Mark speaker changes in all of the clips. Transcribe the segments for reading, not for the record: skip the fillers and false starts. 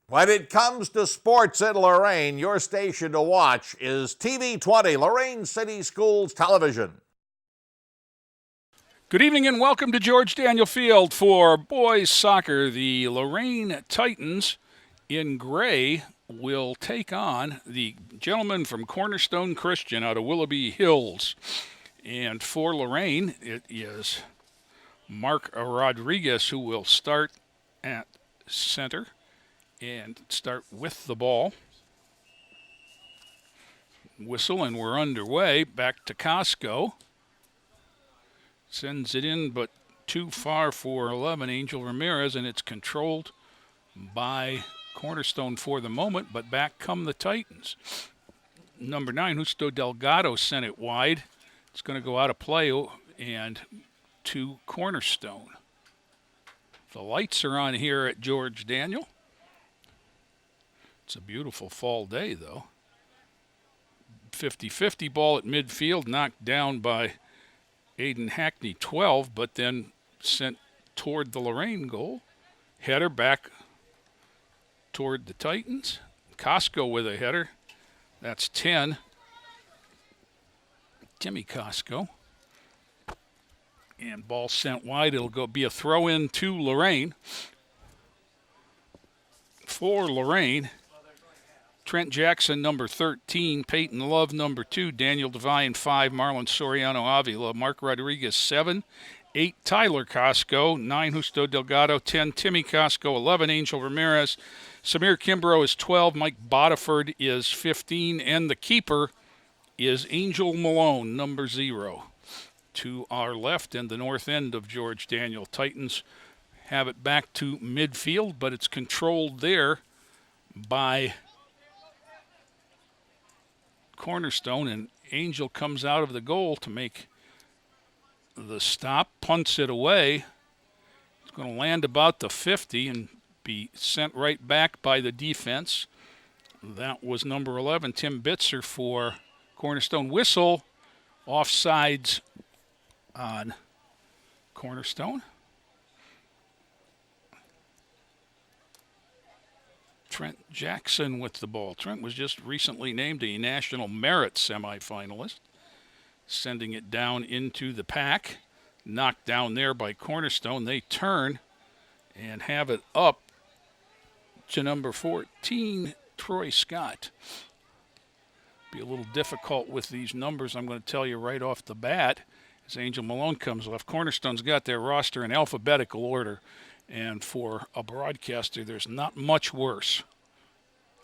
Speaker 1: When it comes to sports in Lorain, your station to watch is TV 20, Lorain City Schools Television.
Speaker 2: Good evening and welcome to George Daniel Field for boys soccer. The Lorain Titans in gray will take on the gentleman from Cornerstone Christian out of Willoughby Hills. And for Lorain, it is Mark Rodriguez who will start at center and start with the ball. Whistle, and we're underway. Back to Costco. Sends it in, but too far for 11, Angel Ramirez, and it's controlled by Cornerstone for the moment, but back come the Titans. Number 9, Justo Delgado sent it wide. It's going to go out of play and to Cornerstone. The lights are on here at George Daniel. It's a beautiful fall day, though. 50-50 ball at midfield, knocked down by Aiden Hackney, 12, but then sent toward the Lorain goal. Header back toward the Titans. Costco with a header. That's 10. Timmy Costco. And ball sent wide. It'll be a throw-in to Lorain. For Lorain, Trent Jackson, number 13, Peyton Love, number 2, Daniel Devine, 5, Marlon Soriano Avila, Mark Rodriguez, 7, 8, Tyler Costco, 9, Justo Delgado, 10, Timmy Costco, 11, Angel Ramirez, Samir Kimbrough is 12, Mike Bodiford is 15, and the keeper is Angel Malone, number 0. To our left and the north end of George Daniel. Titans have it back to midfield, but it's controlled there by Cornerstone, and Angel comes out of the goal to make the stop, punts it away. It's going to land about the 50 and be sent right back by the defense. That was number 11, Tim Bitzer for Cornerstone. Whistle, offsides on Cornerstone. Trent Jackson with the ball. Trent was just recently named a National Merit semifinalist. Sending it down into the pack. Knocked down there by Cornerstone. They turn and have it up to number 14, Troy Scott. Be a little difficult with these numbers, I'm going to tell you right off the bat, as Angel Malone comes left. Cornerstone's got their roster in alphabetical order. And for a broadcaster, there's not much worse.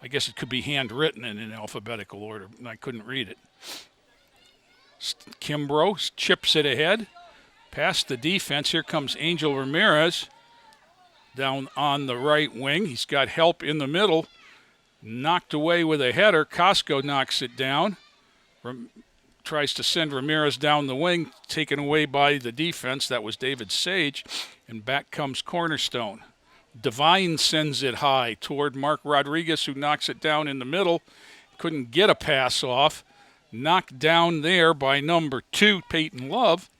Speaker 2: I guess it could be handwritten in alphabetical order, and I couldn't read it. Kimbrough chips it ahead. Past the defense, here comes Angel Ramirez down on the right wing. He's got help in the middle. Knocked away with a header. Costco knocks it down. Tries to send Ramirez down the wing, taken away by the defense. That was David Sage. And back comes Cornerstone. Devine sends it high toward Mark Rodriguez, who knocks it down in the middle. Couldn't get a pass off. Knocked down there by number 2, Peyton Love.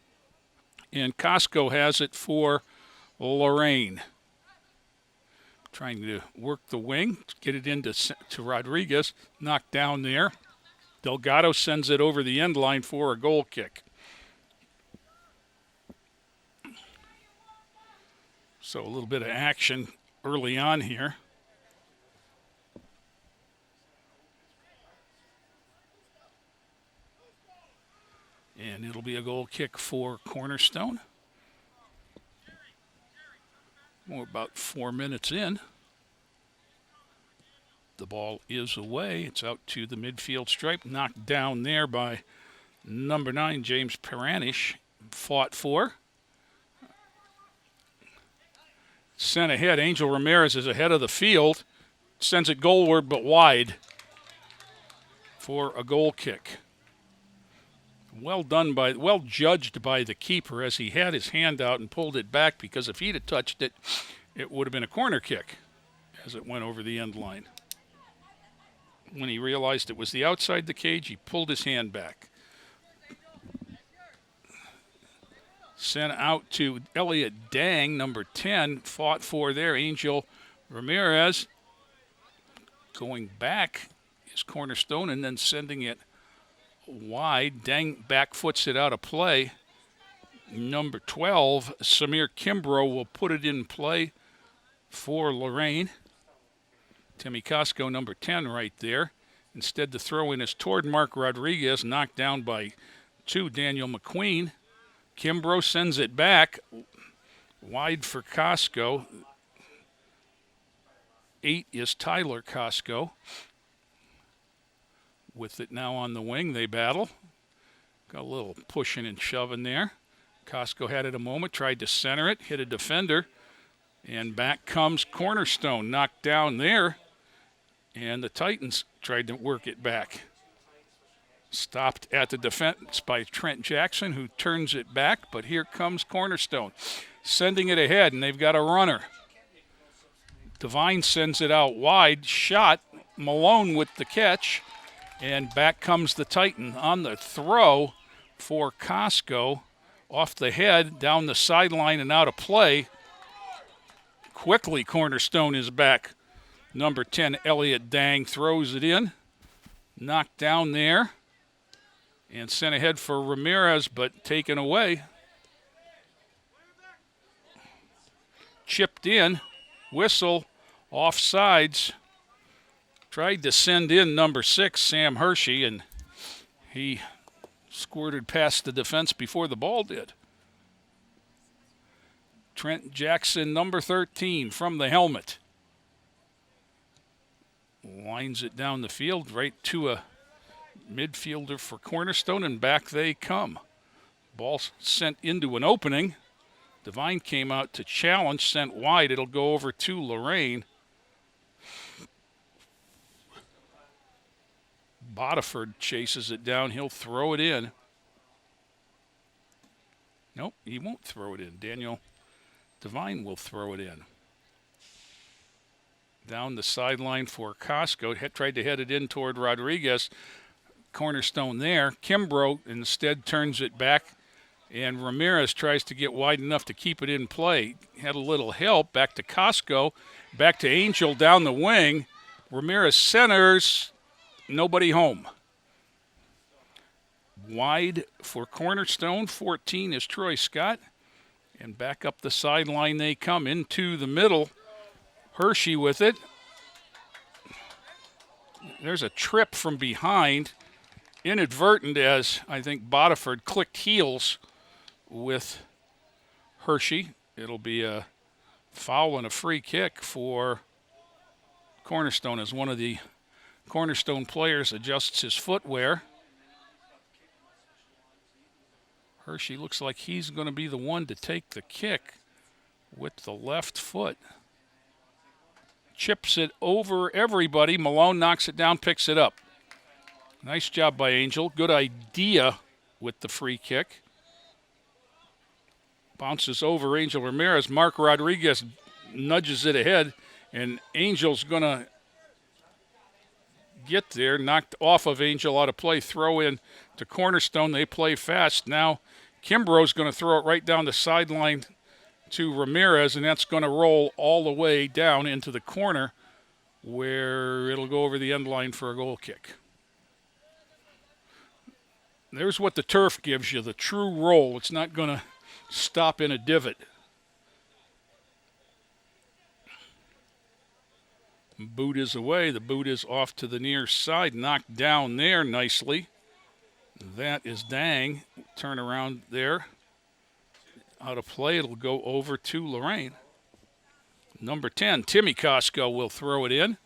Speaker 2: And Costco has it for Lorain. Trying to work the wing, get it into to Rodriguez. Knocked down there. Delgado sends it over the end line for a goal kick. So a little bit of action early on here. And it'll be a goal kick for Cornerstone. We're about 4 minutes in. The ball is away. It's out to the midfield stripe. Knocked down there by number 9, James Peranish. Fought for. Sent ahead. Angel Ramirez is ahead of the field. Sends it goalward but wide for a goal kick. Well judged by the keeper, as he had his hand out and pulled it back, because if he'd have touched it, it would have been a corner kick as it went over the end line. When he realized it was the outside the cage, he pulled his hand back. Sent out to Elliot Dang, number 10, fought for there. Angel Ramirez Going back is Cornerstone and then sending it wide. Dang back foots it out of play. Number 12, Samir Kimbrough, will put it in play for Lorain. Timmy Costco, number 10, right there. Instead, the throw-in is toward Mark Rodriguez, knocked down by 2, Daniel McQueen. Kimbrough sends it back, wide for Costco. 8 is Tyler Costco. With it now on the wing, they battle. Got a little pushing and shoving there. Costco had it a moment, tried to center it, hit a defender, and back comes Cornerstone, knocked down there, and the Titans tried to work it back. Stopped at the defense by Trent Jackson, who turns it back, but here comes Cornerstone, sending it ahead, and they've got a runner. Devine sends it out wide, shot, Malone with the catch, and back comes the Titan on the throw for Costco. Off the head, down the sideline and out of play. Quickly, Cornerstone is back. Number 10, Elliott Dang, throws it in. Knocked down there. And sent ahead for Ramirez, but taken away. Chipped in. Whistle. Offsides. Tried to send in number 6, Sam Hershey, and he squirted past the defense before the ball did. Trent Jackson, number 13, from the helmet. Lines it down the field right to a midfielder for Cornerstone, and back they come. Ball sent into an opening. Devine came out to challenge, sent wide. It'll go over to Lorain. Bodiford chases it down. He'll throw it in. Nope, he won't throw it in. Daniel Devine will throw it in. Down the sideline for Costco. Tried to head it in toward Rodriguez. Cornerstone there. Kimbrough instead turns it back, and Ramirez tries to get wide enough to keep it in play. Had a little help. Back to Costco. Back to Angel down the wing. Ramirez centers. Nobody home. Wide for Cornerstone. 14 is Troy Scott. And back up the sideline they come into the middle. Hershey with it. There's a trip from behind. Inadvertent, as I think Bodiford clicked heels with Hershey. It'll be a foul and a free kick for Cornerstone as one of the Cornerstone players adjusts his footwear. Hershey looks like he's going to be the one to take the kick with the left foot. Chips it over everybody. Malone knocks it down, picks it up. Nice job by Angel. Good idea with the free kick. Bounces over Angel Ramirez. Mark Rodriguez nudges it ahead, and Angel's going to get there. Knocked off of Angel, out of play. Throw in to Cornerstone. They play fast. Now Kimbrough's going to throw it right down the sideline to Ramirez, and that's going to roll all the way down into the corner where it'll go over the end line for a goal kick. There's what the turf gives you, the true roll. It's not going to stop in a divot. Boot is away. The boot is off to the near side. Knocked down there nicely. That is Dang. Turn around there. Out of play. It'll go over to Lorain. Number 10, Timmy Costco will throw it in.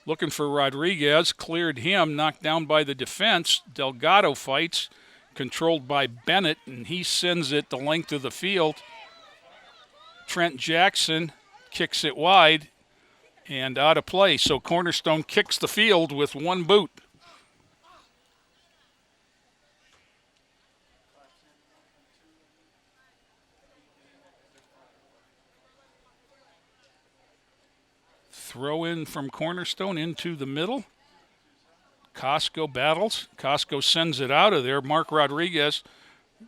Speaker 2: Looking for Rodriguez. Cleared him. Knocked down by the defense. Delgado fights. Controlled by Bennett, and he sends it the length of the field. Trent Jackson kicks it wide and out of play. So Cornerstone kicks the field with one boot. Throw in from Cornerstone into the middle. Costco battles. Costco sends it out of there. Mark Rodriguez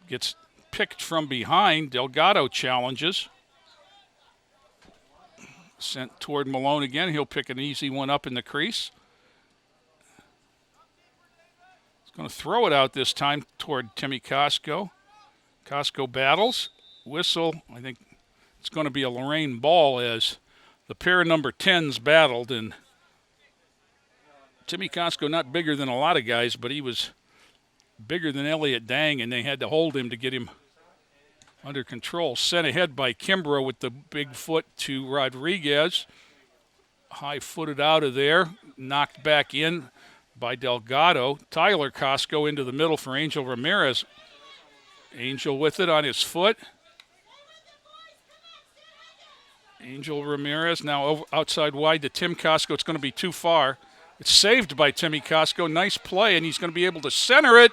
Speaker 2: gets picked from behind. Delgado challenges. Sent toward Malone again. He'll pick an easy one up in the crease. He's going to throw it out this time toward Timmy Costco. Costco battles. Whistle. I think it's going to be a Lorain ball as the pair of number 10s battled. And Timmy Costco, not bigger than a lot of guys, but he was bigger than Elliott Dang, and they had to hold him to get him under control. Sent ahead by Kimbrough with the big foot to Rodriguez. High-footed out of there. Knocked back in by Delgado. Tyler Costco into the middle for Angel Ramirez. Angel with it on his foot. Angel Ramirez now over, outside wide to Tim Costco. It's going to be too far. It's saved by Timmy Costco. Nice play, and he's going to be able to center it.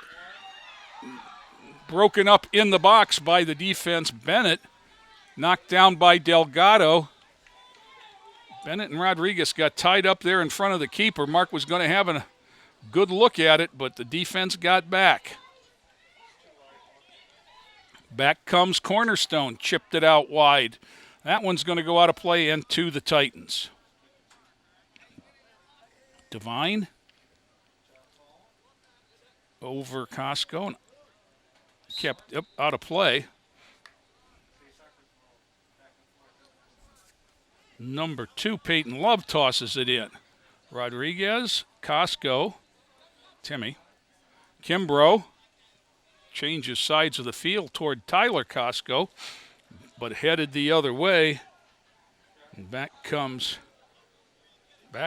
Speaker 2: Broken up in the box by the defense. Bennett knocked down by Delgado. Bennett and Rodriguez got tied up there in front of the keeper. Mark was going to have a good look at it, but the defense got back. Back comes Cornerstone. Chipped it out wide. That one's going to go out of play into the Titans. Devine over Costco. Kept out of play. Number 2, Peyton Love tosses it in. Rodriguez, Costco, Timmy. Kimbrough changes sides of the field toward Tyler Costco, but headed the other way. And back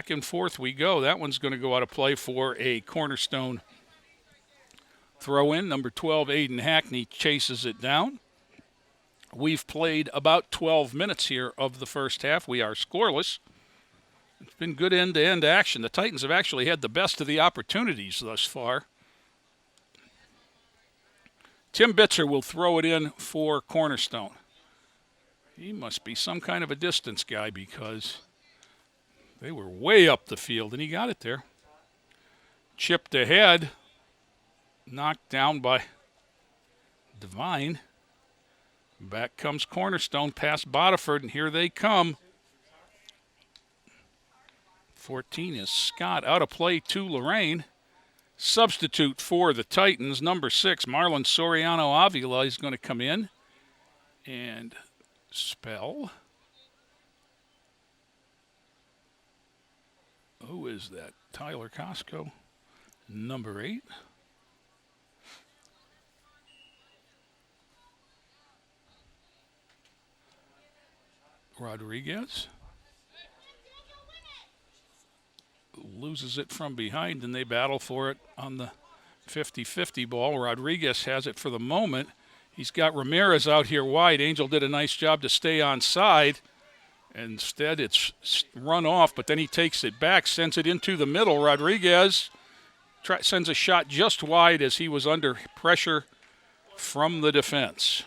Speaker 2: and forth we go. That one's going to go out of play for a Cornerstone throw in. Number 12, Aiden Hackney chases it down. We've played about 12 minutes here of the first half. We are scoreless. It's been good end-to-end action. The Titans have actually had the best of the opportunities thus far. Tim Bitzer will throw it in for Cornerstone. He must be some kind of a distance guy because they were way up the field, and he got it there. Chipped ahead. Knocked down by Devine. Back comes Cornerstone past Bodiford, and here they come. 14 is Scott. Out of play to Lorain. Substitute for the Titans, number 6, Marlon Soriano Avila is going to come in and spell. Who is that? Tyler Costco, number 8. Rodriguez loses it from behind, and they battle for it on the 50-50 ball. Rodriguez has it for the moment. He's got Ramirez out here wide. Angel did a nice job to stay on side. Instead, it's run off, but then he takes it back, sends it into the middle. Rodriguez sends a shot just wide as he was under pressure from the defense.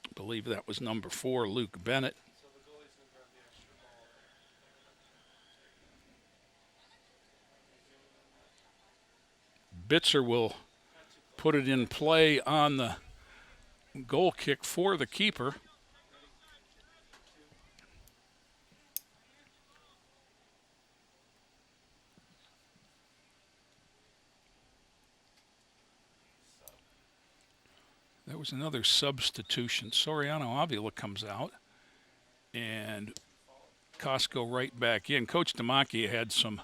Speaker 2: I believe that was number 4, Luke Bennett. Bitzer will put it in play on the goal kick for the keeper. There was another substitution. Soriano Avila comes out, and Costco right back in. Coach Damaki had some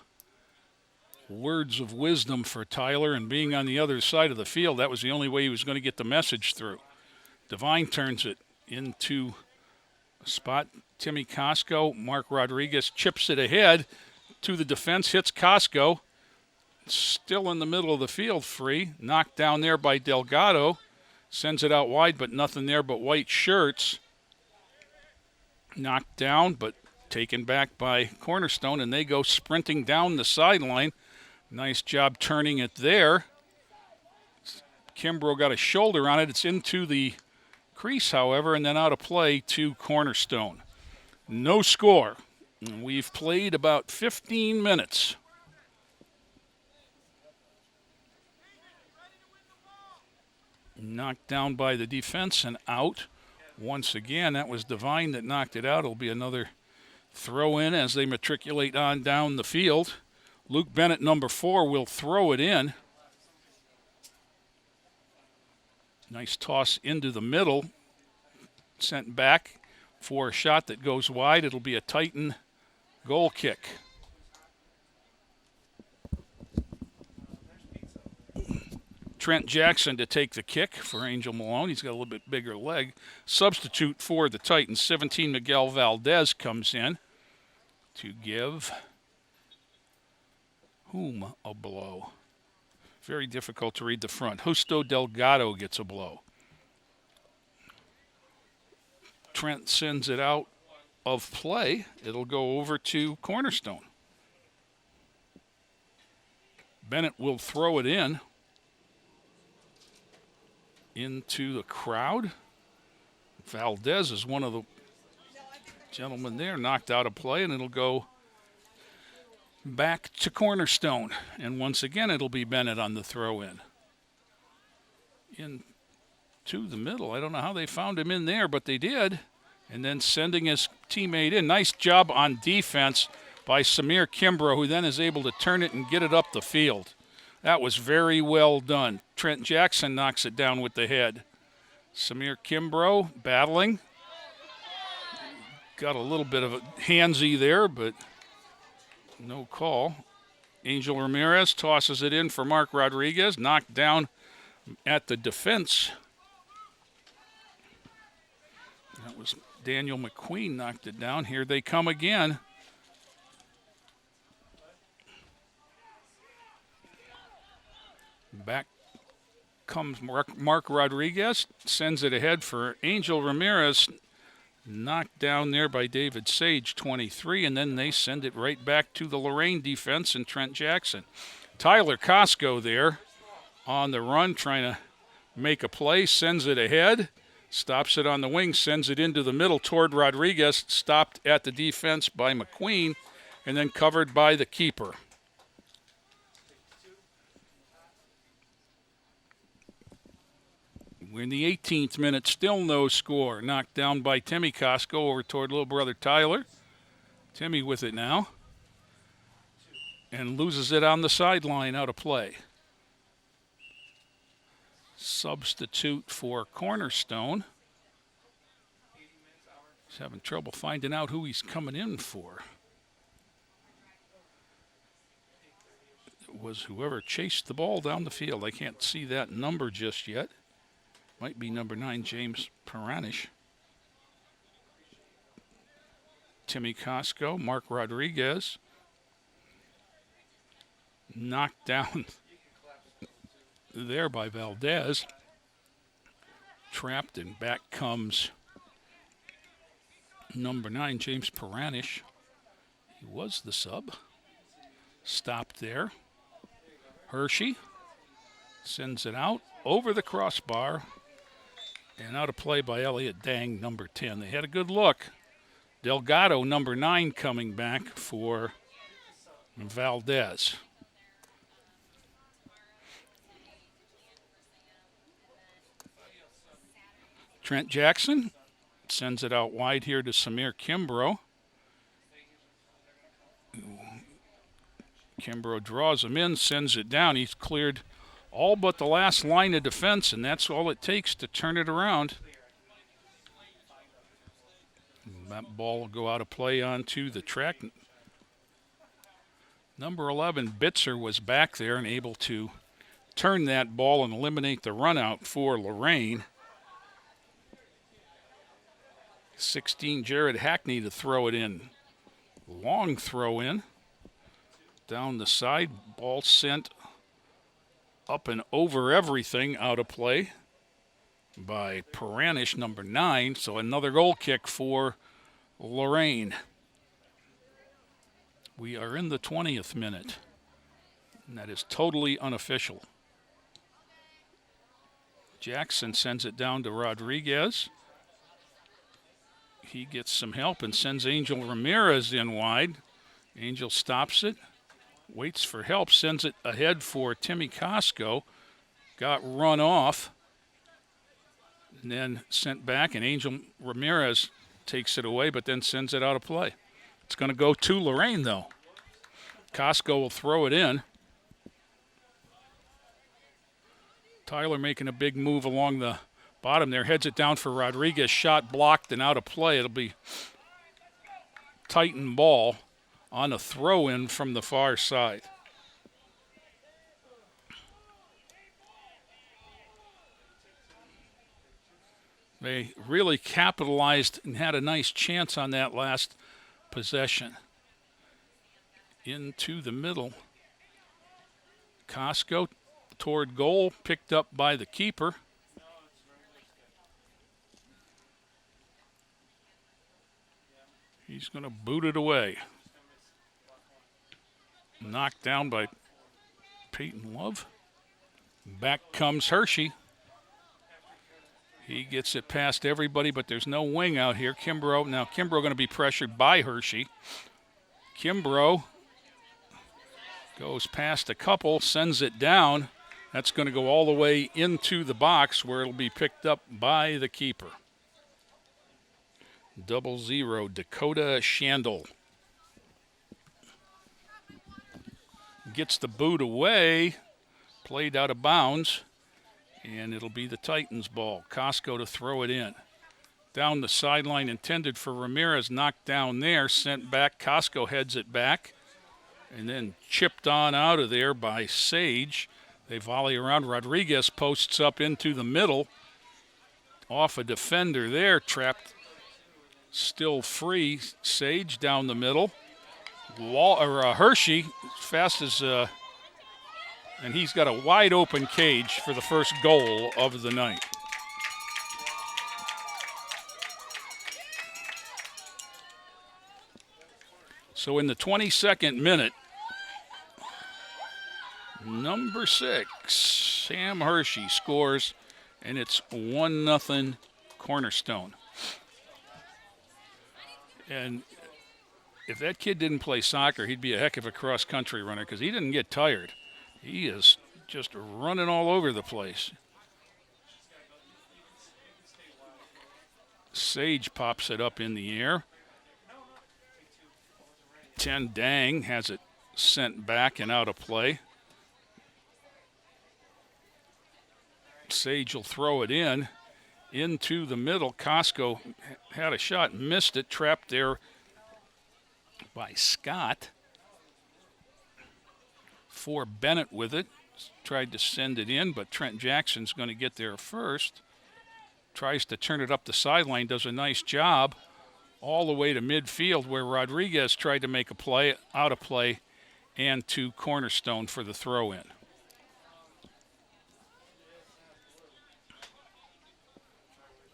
Speaker 2: words of wisdom for Tyler, and being on the other side of the field, that was the only way he was going to get the message through. Devine turns it into a spot. Timmy Costco, Mark Rodriguez chips it ahead to the defense, hits Costco. Still in the middle of the field, free. Knocked down there by Delgado. Sends it out wide, but nothing there but white shirts. Knocked down, but taken back by Cornerstone, and they go sprinting down the sideline. Nice job turning it there. Kimbrough got a shoulder on it. It's into the crease, however, and then out of play to Cornerstone. No score. We've played about 15 minutes. Knocked down by the defense and out. Once again, that was Devine that knocked it out. It'll be another throw in as they matriculate on down the field. Luke Bennett, number 4, will throw it in. Nice toss into the middle. Sent back for a shot that goes wide. It'll be a Titan goal kick. Trent Jackson to take the kick for Angel Malone. He's got a little bit bigger leg. Substitute for the Titans, 17, Miguel Valdez comes in to give whom a blow. Very difficult to read the front. Justo Delgado gets a blow. Trent sends it out of play. It'll go over to Cornerstone. Bennett will throw it in. Into the crowd. Valdez is one of the gentlemen there, knocked out of play, and it'll go back to Cornerstone. And once again, it'll be Bennett on the throw-in. Into the middle. I don't know how they found him in there, but they did. And then sending his teammate in. Nice job on defense by Samir Kimbrough, who then is able to turn it and get it up the field. That was very well done. Trent Jackson knocks it down with the head. Samir Kimbrough battling. Got a little bit of a handsy there, but no call. Angel Ramirez tosses it in for Mark Rodriguez. Knocked down at the defense. That was Daniel McQueen knocked it down. Here they come again. Back comes Mark Rodriguez, sends it ahead for Angel Ramirez, knocked down there by David Sage, 23, and then they send it right back to the Lorain defense and Trent Jackson. Tyler Costco there on the run, trying to make a play, sends it ahead, stops it on the wing, sends it into the middle toward Rodriguez, stopped at the defense by McQueen, and then covered by the keeper. We're in the 18th minute, still no score. Knocked down by Timmy Costco over toward little brother Tyler. Timmy with it now. And loses it on the sideline out of play. Substitute for Cornerstone. He's having trouble finding out who he's coming in for. It was whoever chased the ball down the field. I can't see that number just yet. Might be number 9, James Peranish. Timmy Costco, Mark Rodriguez. Knocked down there by Valdez. Trapped, and back comes number 9, James Peranish. He was the sub. Stopped there. Hershey sends it out over the crossbar. And out of play by Elliot Dang, number 10. They had a good look. Delgado, number 9, coming back for Valdez. Trent Jackson sends it out wide here to Samir Kimbrough. Kimbrough draws him in, sends it down. He's cleared all but the last line of defense, and that's all it takes to turn it around. That ball will go out of play onto the track. Number 11, Bitzer, was back there and able to turn that ball and eliminate the run out for Lorain. 16, Jared Hackney to throw it in. Long throw in. Down the side, ball sent up and over everything, out of play by Peranish, number 9. So another goal kick for Lorain. We are in the 20th minute, and that is totally unofficial. Jackson sends it down to Rodriguez. He gets some help and sends Angel Ramirez in wide. Angel stops it. Waits for help, sends it ahead for Timmy Costco. Got run off. and then sent back, and Angel Ramirez takes it away, but then sends it out of play. It's going to go to Lorain, though. Costco will throw it in. Tyler making a big move along the bottom there. Heads it down for Rodriguez. Shot blocked and out of play. It'll be Titan ball on a throw-in from the far side. They really capitalized and had a nice chance on that last possession. Into the middle. Costco toward goal, picked up by the keeper. He's going to boot it away. Knocked down by Peyton Love. Back comes Hershey. He gets it past everybody, but there's no wing out here. Kimbrough, now Kimbrough going to be pressured by Hershey. Kimbrough goes past a couple, sends it down. That's going to go all the way into the box where it'll be picked up by the keeper. 0-0, Dakota Shandel. Gets the boot away, played out of bounds, and it'll be the Titans' ball. Costco to throw it in. Down the sideline, intended for Ramirez, knocked down there, sent back. Costco heads it back, and then chipped on out of there by Sage. They volley around. Rodriguez posts up into the middle. Off a defender there, trapped, still free. Sage down the middle. Hershey, fast as, and he's got a wide open cage for the first goal of the night. So in the 22nd minute, number 6, Sam Hershey scores, and it's 1-0 Cornerstone. And if that kid didn't play soccer, he'd be a heck of a cross-country runner because he didn't get tired. He is just running all over the place. Sage pops it up in the air. Ten Dang has it sent back and out of play. Sage will throw it in, into the middle. Costco had a shot, missed it, trapped there by Scott. For Bennett with it. Tried to send it in, but Trent Jackson's going to get there first. Tries to turn it up the sideline, does a nice job all the way to midfield where Rodriguez tried to make a play, out of play, and to Cornerstone for the throw-in.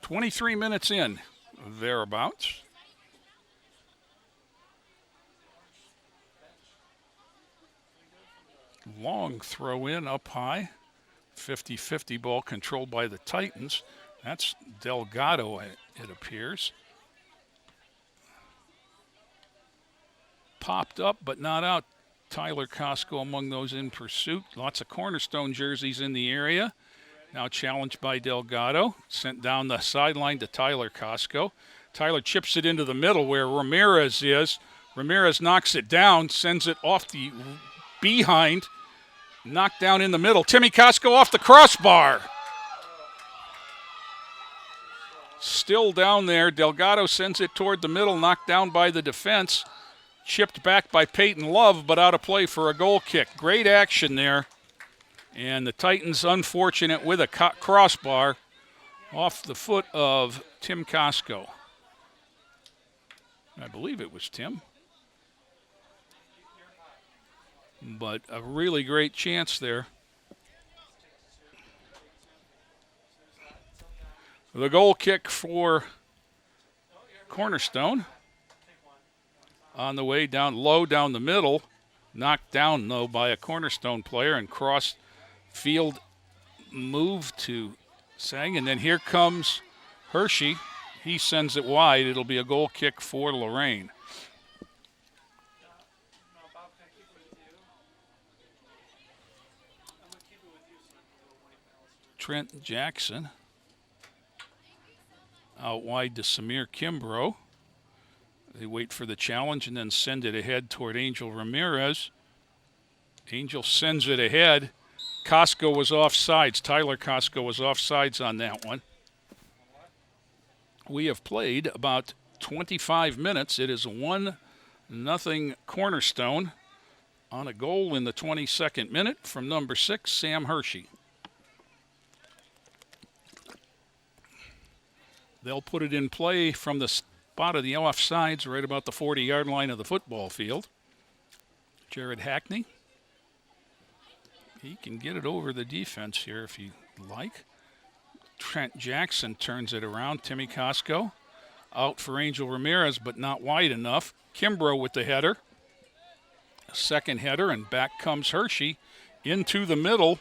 Speaker 2: "23 minutes in, thereabouts. Long throw in up high. 50-50 ball controlled by the Titans. That's Delgado, it appears. Popped up but not out. Tyler Costco among those in pursuit. Lots of Cornerstone jerseys in the area. Now challenged by Delgado. Sent down the sideline to Tyler Costco. Tyler chips it into the middle where Ramirez is. Ramirez knocks it down, sends it off the behind. Knocked down in the middle. Timmy Costco off the crossbar. Still down there. Delgado sends it toward the middle, knocked down by the defense. Chipped back by Peyton Love, but out of play for a goal kick. Great action there. And the Titans unfortunate with a crossbar off the foot of Tim Costco. I believe it was Tim. But a really great chance there. The goal kick for Cornerstone. On the way down low down the middle. Knocked down, though, by a Cornerstone player and cross field move to Sang. And then here comes Hershey. He sends it wide. It'll be a goal kick for Lorain. Trent Jackson Out wide to Samir Kimbrough. They wait for the challenge and then send it ahead toward Angel Ramirez. Angel sends it ahead. Costco was offsides. Tyler Costco was offsides on that one. We have played about 25 minutes. It is 1-0 Cornerstone on a goal in the 22nd minute from number 6, Sam Hershey. They'll put it in play from the spot of the offsides right about the 40-yard line of the football field. Jared Hackney. He can get it over the defense here if you like. Trent Jackson turns it around. Timmy Costco out for Angel Ramirez, but not wide enough. Kimbrough with the header. Second header, and back comes Hershey into the middle.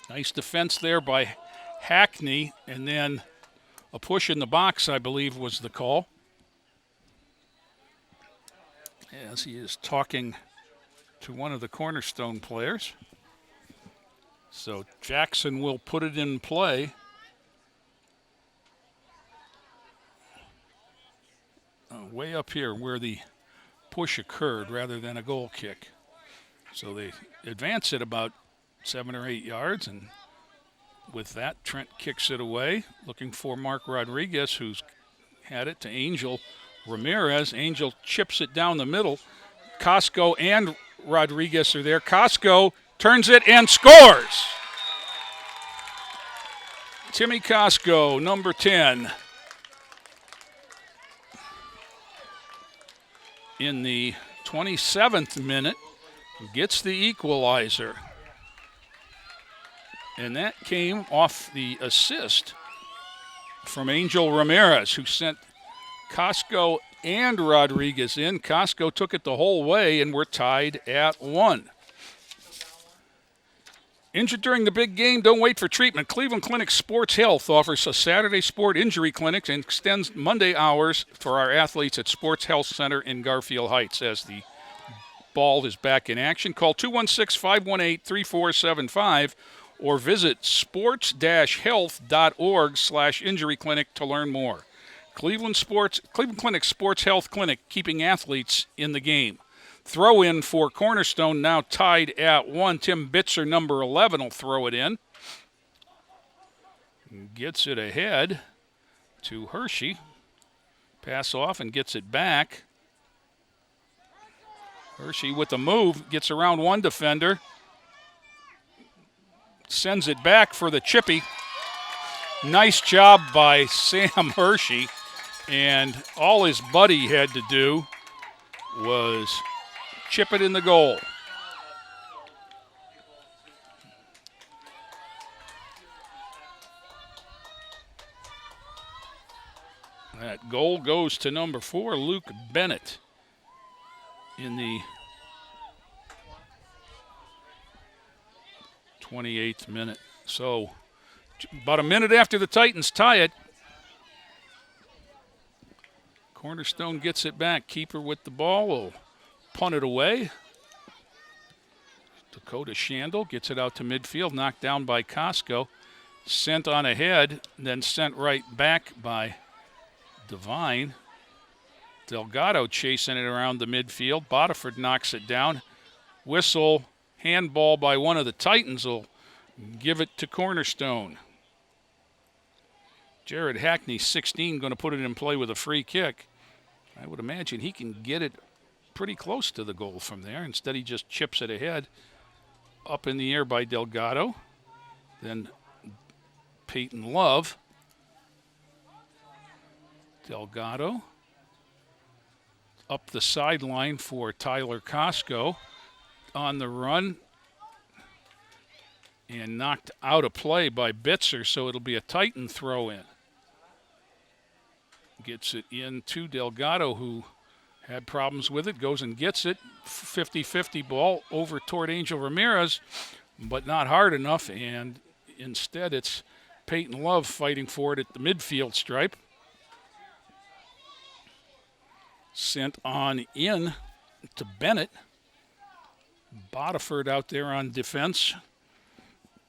Speaker 2: Nice defense there by Hackney, and then a push in the box, I believe, was the call. As he is talking to one of the Cornerstone players. So Jackson will put it in play. Way up here where the push occurred rather than a goal kick. So they advance it about 7 or 8 yards, and with that, Trent kicks it away, looking for Mark Rodriguez, who's had it to Angel Ramirez. Angel chips it down the middle. Costco and Rodriguez are there. Costco turns it and scores. Timmy Costco, number 10. In the 27th minute, gets the equalizer. And that came off the assist from Angel Ramirez, who sent Costco and Rodriguez in. Costco took it the whole way, and we're tied at 1. Injured during the big game, don't wait for treatment. Cleveland Clinic Sports Health offers a Saturday sport injury clinic and extends Monday hours for our athletes at Sports Health Center in Garfield Heights. As the ball is back in action, call 216-518-3475 or visit sports-health.org/injury clinic to learn more. Cleveland Clinic Sports Health Clinic, keeping athletes in the game. Throw in for Cornerstone, now tied at 1. Tim Bitzer, number 11, will throw it in. Gets it ahead to Hershey. Pass off and gets it back. Hershey with the move, gets around one defender. Sends it back for the chippy. Nice job by Sam Hershey. And all his buddy had to do was chip it in the goal. That goal goes to number 4, Luke Bennett, in the 28th minute. So about a minute after the Titans tie it, Cornerstone gets it back. Keeper with the ball will punt it away. Dakota Shandel gets it out to midfield, knocked down by Costco. Sent on ahead, then sent right back by Devine. Delgado chasing it around the midfield. Bodiford knocks it down. Whistle, handball by one of the Titans will give it to Cornerstone. Jared Hackney, 16, going to put it in play with a free kick. I would imagine he can get it pretty close to the goal from there. Instead, he just chips it ahead. Up in the air by Delgado. Then Peyton Love. Delgado. Up the sideline for Tyler Costco. On the run. And knocked out of play by Bitzer, so it'll be a Titan throw in. Gets it in to Delgado, who had problems with it, goes and gets it. 50-50 ball over toward Angel Ramirez, but not hard enough, and instead it's Peyton Love fighting for it at the midfield stripe. Sent on in to Bennett. Bodiford out there on defense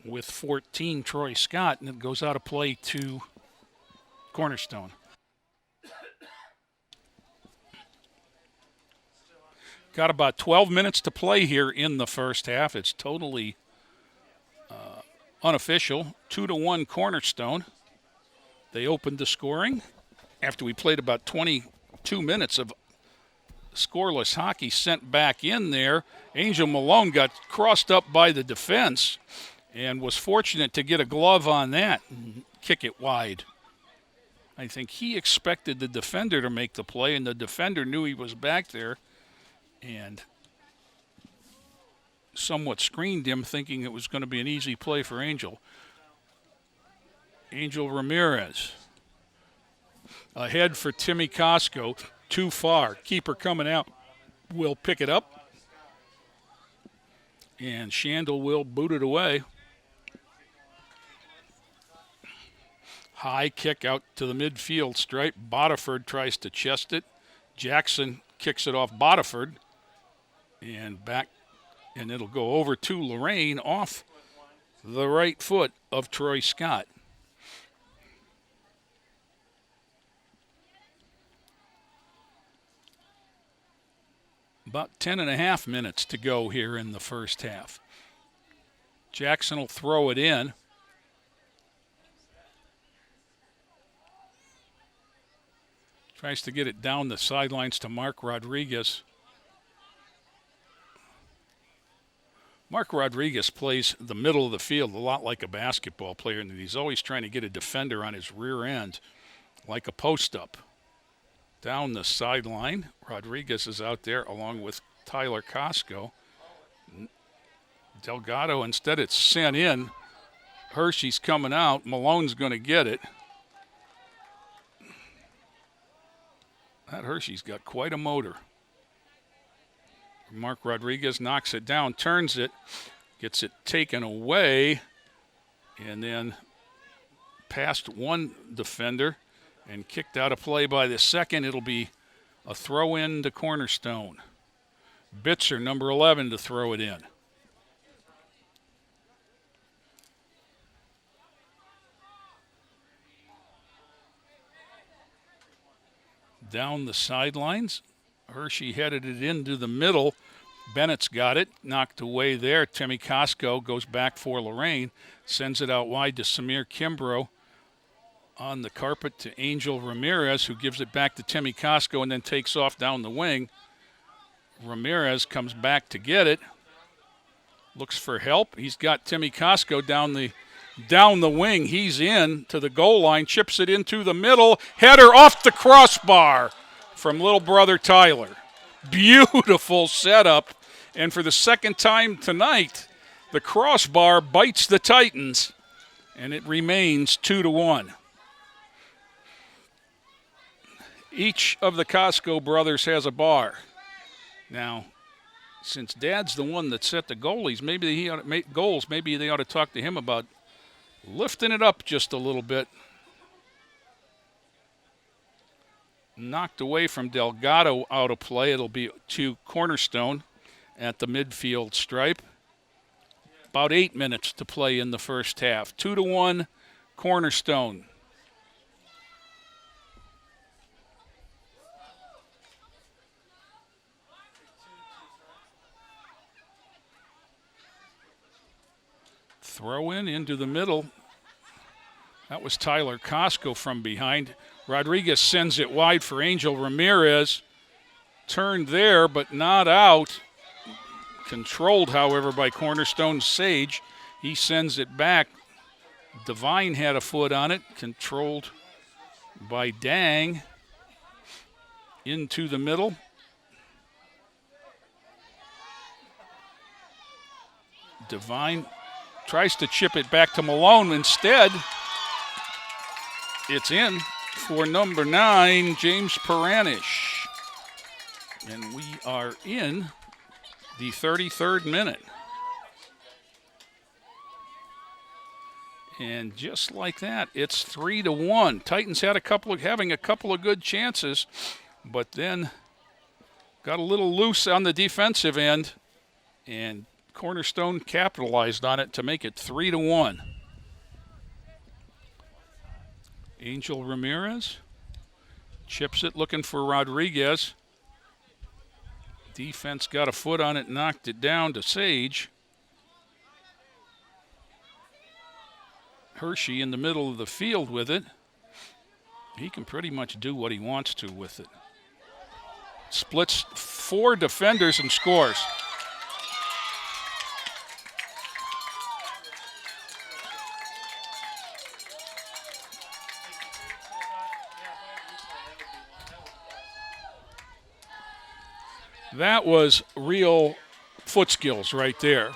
Speaker 2: with 14, Troy Scott, and it goes out of play to Cornerstone. Got about 12 minutes to play here in the first half. It's totally unofficial. 2-1 Cornerstone. They opened the scoring after we played about 22 minutes of scoreless hockey, sent back in there. Angel Malone got crossed up by the defense and was fortunate to get a glove on that and kick it wide. I think he expected the defender to make the play, and the defender knew he was back there and somewhat screened him, thinking it was going to be an easy play for Angel. Angel Ramirez ahead for Timmy Costco. Too far. Keeper coming out will pick it up, and Shandel will boot it away. High kick out to the midfield stripe. Bodiford tries to chest it. Jackson kicks it off Bodiford and back, and it'll go over to Lorain off the right foot of Troy Scott. About 10.5 minutes to go here in the first half. Jackson will throw it in. Tries to get it down the sidelines to Mark Rodriguez. Mark Rodriguez plays the middle of the field a lot like a basketball player, and he's always trying to get a defender on his rear end like a post-up. Down the sideline, Rodriguez is out there along with Tyler Costco. Delgado, instead it's sent in. Hershey's coming out. Malone's going to get it. That Hershey's got quite a motor. Mark Rodriguez knocks it down, turns it, gets it taken away, and then past one defender and kicked out of play by the second. It'll be a throw in to Cornerstone. Bitzer, number 11, to throw it in. Down the sidelines, Hershey headed it into the middle. Bennett's got it, knocked away there. Timmy Costco goes back for Lorain, sends it out wide to Samir Kimbrough. On the carpet to Angel Ramirez, who gives it back to Timmy Costco and then takes off down the wing. Ramirez comes back to get it. Looks for help. He's got Timmy Costco down the wing. He's in to the goal line, chips it into the middle. Header off the crossbar from little brother Tyler. Beautiful setup. And for the second time tonight, the crossbar bites the Titans, and it remains 2-1. Each of the Costco brothers has a bar. Now, since Dad's the one that set the goalies, maybe he ought to make goals. Maybe they ought to talk to him about lifting it up just a little bit. Knocked away from Delgado out of play. It'll be to Cornerstone at the midfield stripe. About 8 minutes to play in the first half. 2-1 Cornerstone. Throw in into the middle. That was Tyler Costco from behind. Rodriguez sends it wide for Angel Ramirez. Turned there, but not out. Controlled, however, by Cornerstone's Sage. He sends it back. Devine had a foot on it. Controlled by Dang. Into the middle. Devine tries to chip it back to Malone. Instead, it's in for number 9, James Peranish. And we are in the 33rd minute. And just like that, it's 3-1. Titans had having a couple of good chances, but then got a little loose on the defensive end, and Cornerstone capitalized on it to make it 3-1. Angel Ramirez chips it, looking for Rodriguez. Defense got a foot on it, knocked it down to Sage. Hershey in the middle of the field with it. He can pretty much do what he wants to with it. Splits 4 defenders and scores. That was real foot skills right there,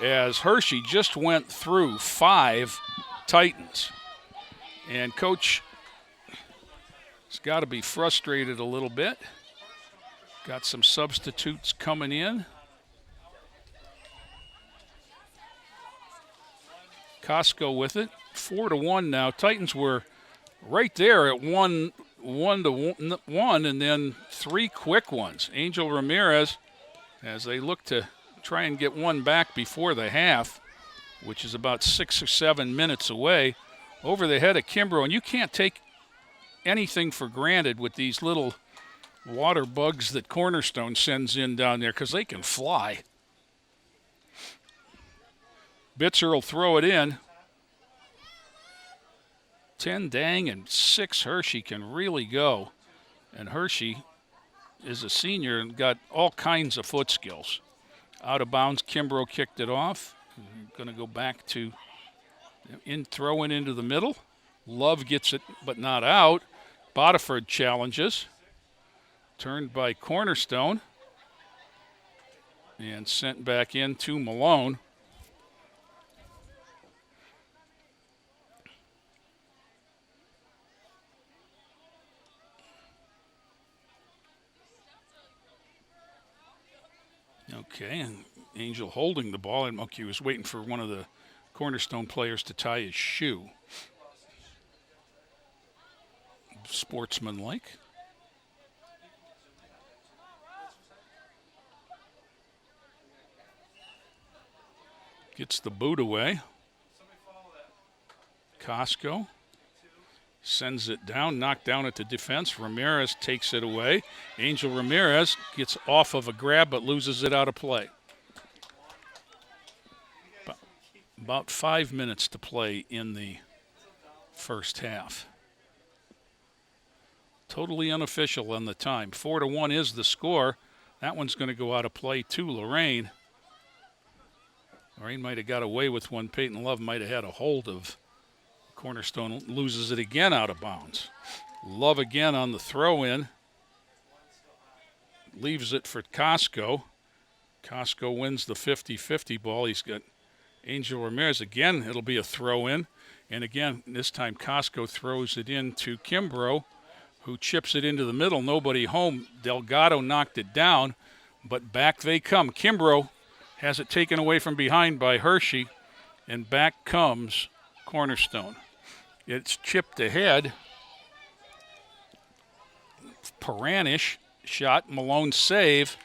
Speaker 2: as Hershey just went through 5 Titans. And Coach has got to be frustrated a little bit. Got some substitutes coming in. Costco with it, 4-1 now. Titans were right there at 1-1, and then 3 quick ones. Angel Ramirez, as they look to try and get one back before the half, which is about 6 or 7 minutes away, over the head of Kimbrough. And you can't take anything for granted with these little water bugs that Cornerstone sends in down there, because they can fly. Bitzer will throw it in. 10 Dang and 6 Hershey can really go. And Hershey is a senior and got all kinds of foot skills. Out of bounds, Kimbrough kicked it off. Going to go back to throwing into the middle. Love gets it, but not out. Bodiford challenges. Turned by Cornerstone. And sent back in to Malone. Okay, and Angel holding the ball. And he was waiting for one of the Cornerstone players to tie his shoe. Sportsmanlike. Gets the boot away. Costco sends it down, knocked down at the defense. Ramirez takes it away. Angel Ramirez gets off of a grab but loses it out of play. About 5 minutes to play in the first half. Totally unofficial on the time. 4-1 is the score. That one's going to go out of play to Lorain. Lorain might have got away with one. Peyton Love might have had a hold of. Cornerstone loses it again out of bounds. Love again on the throw-in. Leaves it for Costco. Costco wins the 50-50 ball. He's got Angel Ramirez. Again, it'll be a throw-in. And again, this time Costco throws it into Kimbrough, who chips it into the middle. Nobody home. Delgado knocked it down, but back they come. Kimbrough has it taken away from behind by Hershey, and back comes Cornerstone. It's chipped ahead. Paranish shot, Malone save.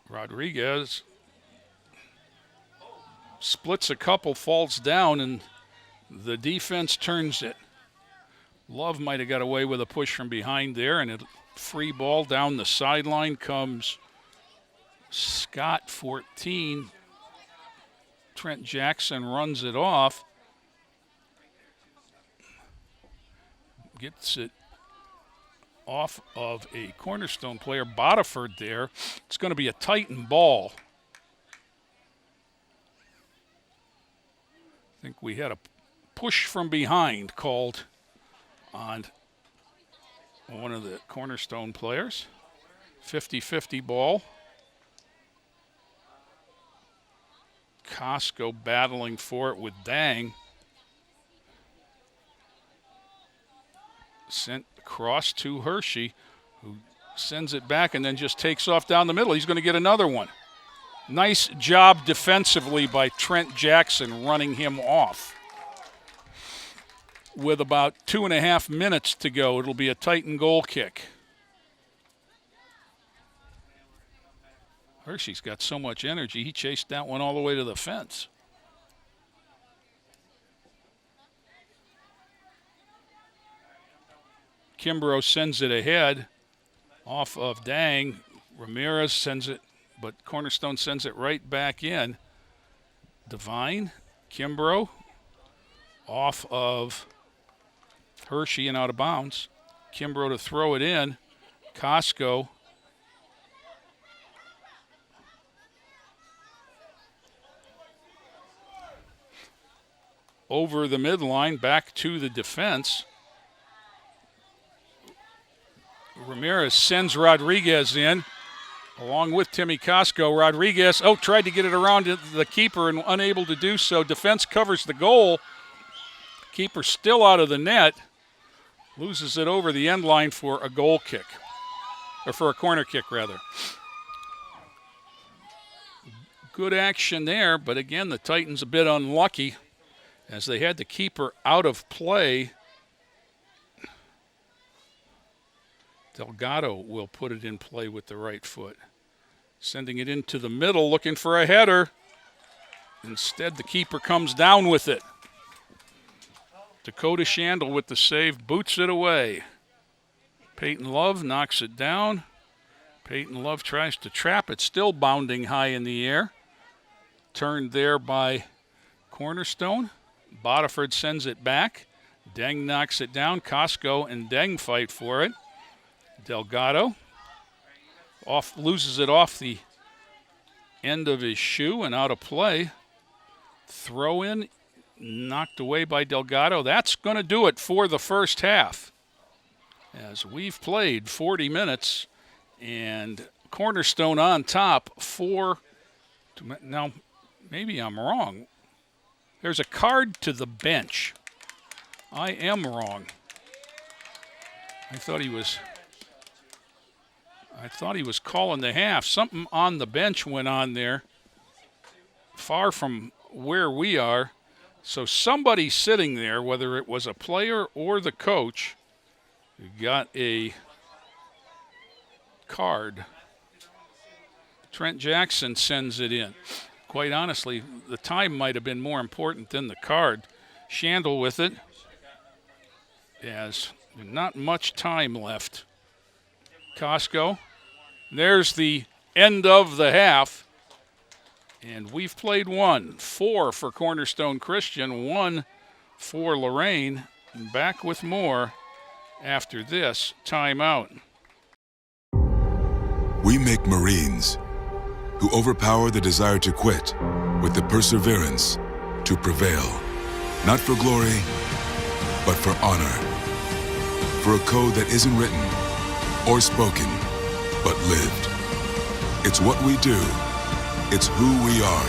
Speaker 2: Rodriguez splits a couple, falls down, and the defense turns it. Love might have got away with a push from behind there, and a free ball down the sideline comes Scott, 14. Trent Jackson runs it off. Gets it off of a Cornerstone player, Bodiford there. It's going to be a Titan ball. I think we had a push from behind called on one of the Cornerstone players. 50-50 ball. Costco battling for it with Dang. Sent across to Hershey, who sends it back and then just takes off down the middle. He's going to get another one. Nice job defensively by Trent Jackson running him off. With about 2.5 minutes to go, it'll be a Titan goal kick. Hershey's got so much energy, he chased that one all the way to the fence. Kimbrough sends it ahead off of Dang. Ramirez sends it, but Cornerstone sends it right back in. Devine, Kimbrough, off of Hershey and out of bounds. Kimbrough to throw it in. Costco. Over the midline, back to the defense. Ramirez sends Rodriguez in, along with Timmy Costco. Rodriguez, tried to get it around the keeper and unable to do so. Defense covers the goal. Keeper still out of the net. Loses it over the end line for a goal kick. Or for a corner kick, rather. Good action there, but again, the Titans a bit unlucky as they had the keeper out of play. Delgado will put it in play with the right foot. Sending it into the middle, looking for a header. Instead, the keeper comes down with it. Dakota Shandel with the save, boots it away. Peyton Love knocks it down. Peyton Love tries to trap it, still bounding high in the air. Turned there by Cornerstone. Bodiford sends it back. Deng knocks it down. Costco and Deng fight for it. Delgado loses it off the end of his shoe and out of play. Throw in, knocked away by Delgado. That's going to do it for the first half. As we've played 40 minutes and Cornerstone on top, now maybe I'm wrong. There's a card to the bench. I am wrong. I thought he was calling the half. Something on the bench went on there, far from where we are. So somebody sitting there, whether it was a player or the coach, got a card. Trent Jackson sends it in. Quite honestly, the time might have been more important than the card. Shandel with it. As not much time left. Costco. There's the end of the half. And we've played 4 for Cornerstone Christian, 1 for Lorain. And back with more after this timeout.
Speaker 3: We make Marines who overpower the desire to quit with the perseverance to prevail. Not for glory, but for honor. For a code that isn't written or spoken, but lived. It's what we do. It's who we are.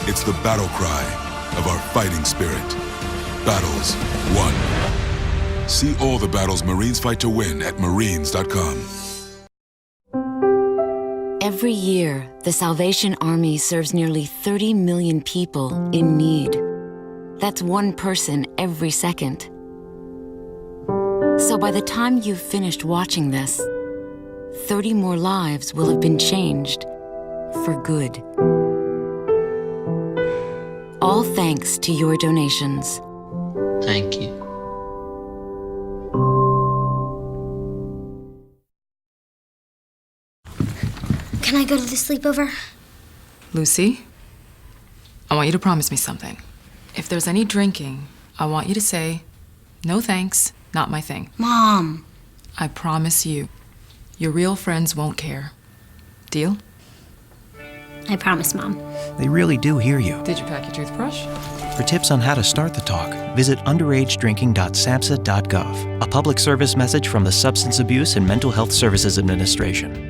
Speaker 3: It's the battle cry of our fighting spirit. Battles won. See all the battles Marines fight to win at marines.com.
Speaker 4: Every year, the Salvation Army serves nearly 30 million people in need. That's one person every second. So by the time you've finished watching this, 30 more lives will have been changed for good. All thanks to your donations.
Speaker 5: Thank you.
Speaker 6: Can I go to the sleepover?
Speaker 7: Lucy, I want you to promise me something. If there's any drinking, I want you to say, "No thanks, not my thing."
Speaker 6: Mom.
Speaker 7: I promise you, your real friends won't care. Deal?
Speaker 6: I promise, Mom.
Speaker 8: They really do hear you.
Speaker 7: Did you pack your toothbrush?
Speaker 8: For tips on how to start the talk, visit underagedrinking.samhsa.gov. A public service message from the Substance Abuse and Mental Health Services Administration.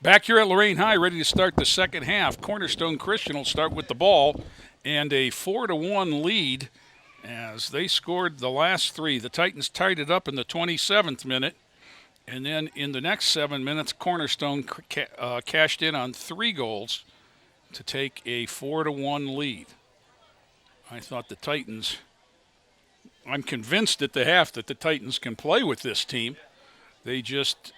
Speaker 2: Back here at Lorain High, ready to start the second half. Cornerstone Christian will start with the ball and a 4-1 lead as they scored the last 3. The Titans tied it up in the 27th minute. And then in the next 7 minutes, Cornerstone cashed in on 3 goals to take a 4-1 lead. I thought the Titans, I'm convinced at the half that the Titans can play with this team. They just,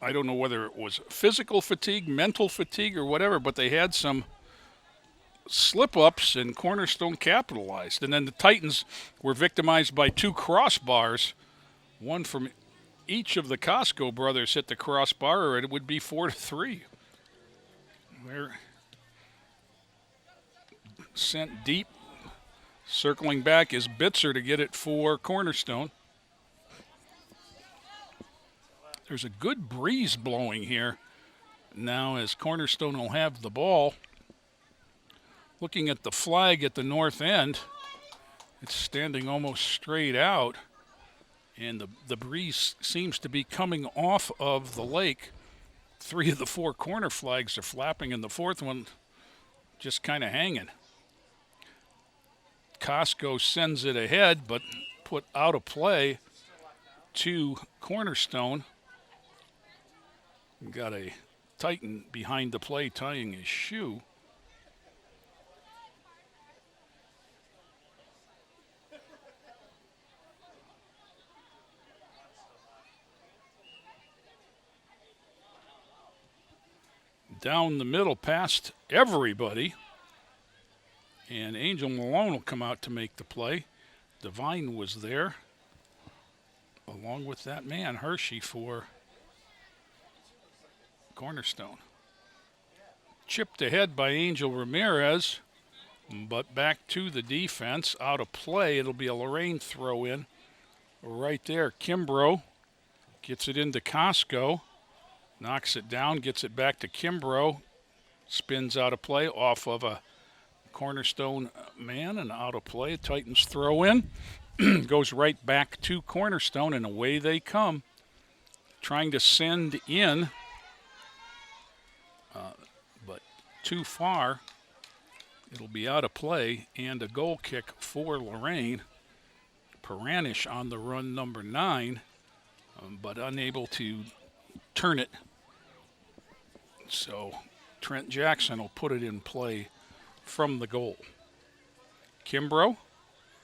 Speaker 2: I don't know whether it was physical fatigue, mental fatigue, or whatever, but they had some slip-ups and Cornerstone capitalized. And then the Titans were victimized by 2 crossbars one from each of the Costco brothers hit the crossbar, or it would be 4-3. They're sent deep. Circling back is Bitzer to get it for Cornerstone. There's a good breeze blowing here now as Cornerstone will have the ball. Looking at the flag at the north end, it's standing almost straight out, and the breeze seems to be coming off of the lake. 3 of the 4 corner flags are flapping, and the 4th one just kind of hanging. Costco sends it ahead, but put out of play to Cornerstone. Got a Titan behind the play tying his shoe. Down the middle past everybody. And Angel Malone will come out to make the play. Devine was there, along with that man, Hershey, for Cornerstone. Chipped ahead by Angel Ramirez, but back to the defense. Out of play, it'll be a Lorain throw in. Right there, Kimbrough gets it into Costco, knocks it down, gets it back to Kimbrough, spins out of play off of a Cornerstone man and out of play. Titans throw in, goes right back to Cornerstone, and away they come. Trying to send in, but too far. It'll be out of play, and a goal kick for Lorain. Peranish on the run, number 9, but unable to turn it. So Trent Jackson will put it in play from the goal. Kimbrough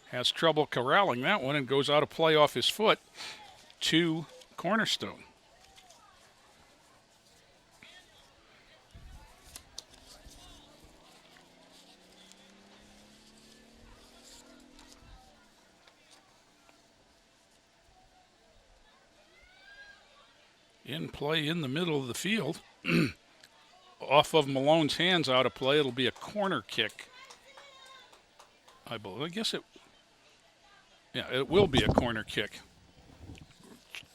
Speaker 2: has trouble corralling that one and goes out of play off his foot to Cornerstone. In play in the middle of the field. Off of Malone's hands, out of play. It'll be a corner kick. I guess it will be a corner kick.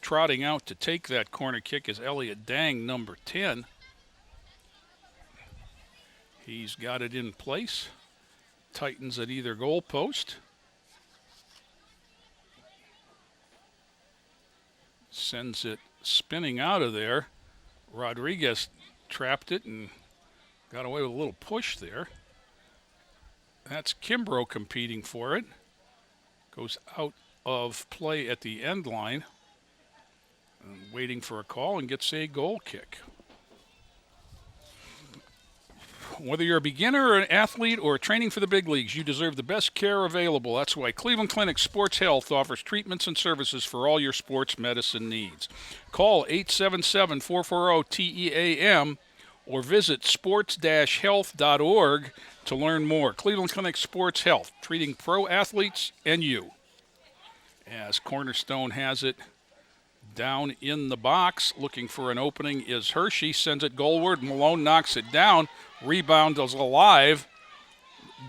Speaker 2: Trotting out to take that corner kick is Elliot Dang, number 10. He's got it in place. Titans at either goal post. Sends it spinning out of there. Rodriguez trapped it and got away with a little push there. That's Kimbrough competing for it. Goes out of play at the end line. And waiting for a call and gets a goal kick. Whether you're a beginner or an athlete or training for the big leagues, you deserve the best care available. That's why Cleveland Clinic Sports Health offers treatments and services for all your sports medicine needs. Call 877-440-TEAM or visit sports-health.org to learn more. Cleveland Clinic Sports Health, treating pro athletes and you. As Cornerstone has it down in the box, looking for an opening is Hershey, sends it goalward. Malone knocks it down. Rebound is alive.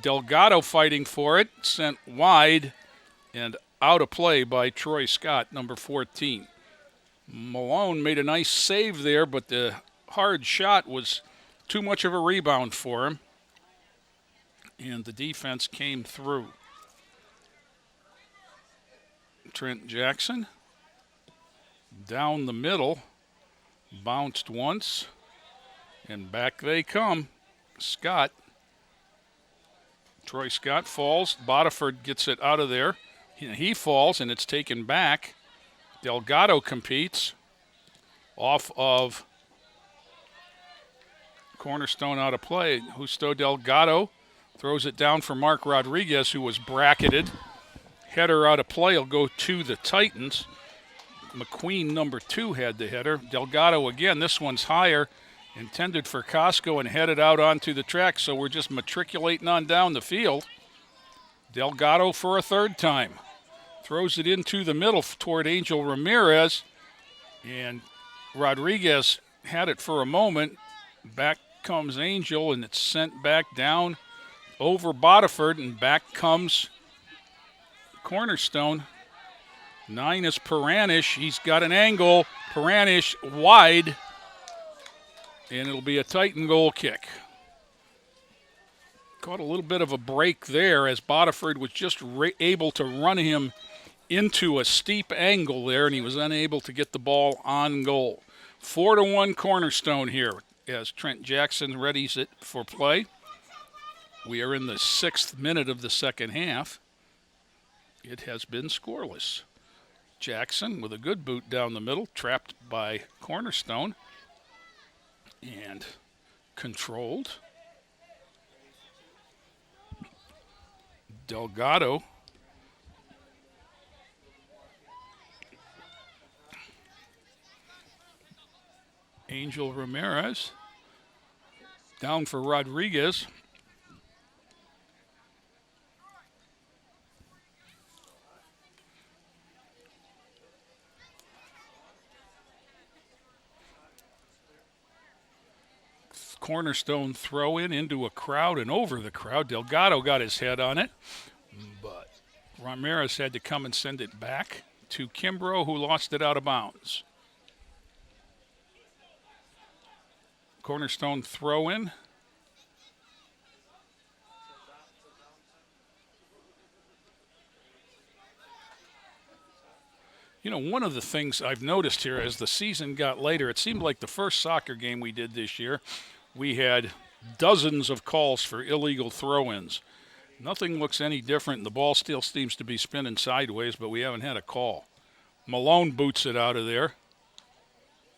Speaker 2: Delgado fighting for it, sent wide and out of play by Troy Scott, number 14. Malone made a nice save there, but the hard shot was too much of a rebound for him, and the defense came through. Trent Jackson down the middle, bounced once, and back they come. Scott. Troy Scott falls. Bodiford gets it out of there. He falls, and it's taken back. Delgado competes off of Cornerstone out of play. Justo Delgado throws it down for Mark Rodriguez, who was bracketed. Header out of play will go to the Titans. McQueen, number 2, had the header. Delgado again. This one's higher. Intended for Costco and headed out onto the track, so we're just matriculating on down the field. Delgado for a third time. Throws it into the middle toward Angel Ramirez. And Rodriguez had it for a moment. Back comes Angel, and it's sent back down over Bodiford, and back comes Cornerstone. 9 is Peranish. He's got an angle. Peranish wide, and it'll be a Titan goal kick. Caught a little bit of a break there as Bodiford was just able to run him into a steep angle there, and he was unable to get the ball on goal. 4-1 Cornerstone here as Trent Jackson readies it for play. We are in the 6th minute of the second half. It has been scoreless. Jackson with a good boot down the middle, trapped by Cornerstone, and controlled. Delgado Angel Ramirez down for Rodriguez. Cornerstone throw in into a crowd and over the crowd. Delgado got his head on it, but Ramirez had to come and send it back to Kimbrough, who lost it out of bounds. Cornerstone throw in. You know, one of the things I've noticed here as the season got later, it seemed like the first soccer game we did this year, we had dozens of calls for illegal throw-ins. Nothing looks any different. The ball still seems to be spinning sideways, but we haven't had a call. Malone boots it out of there.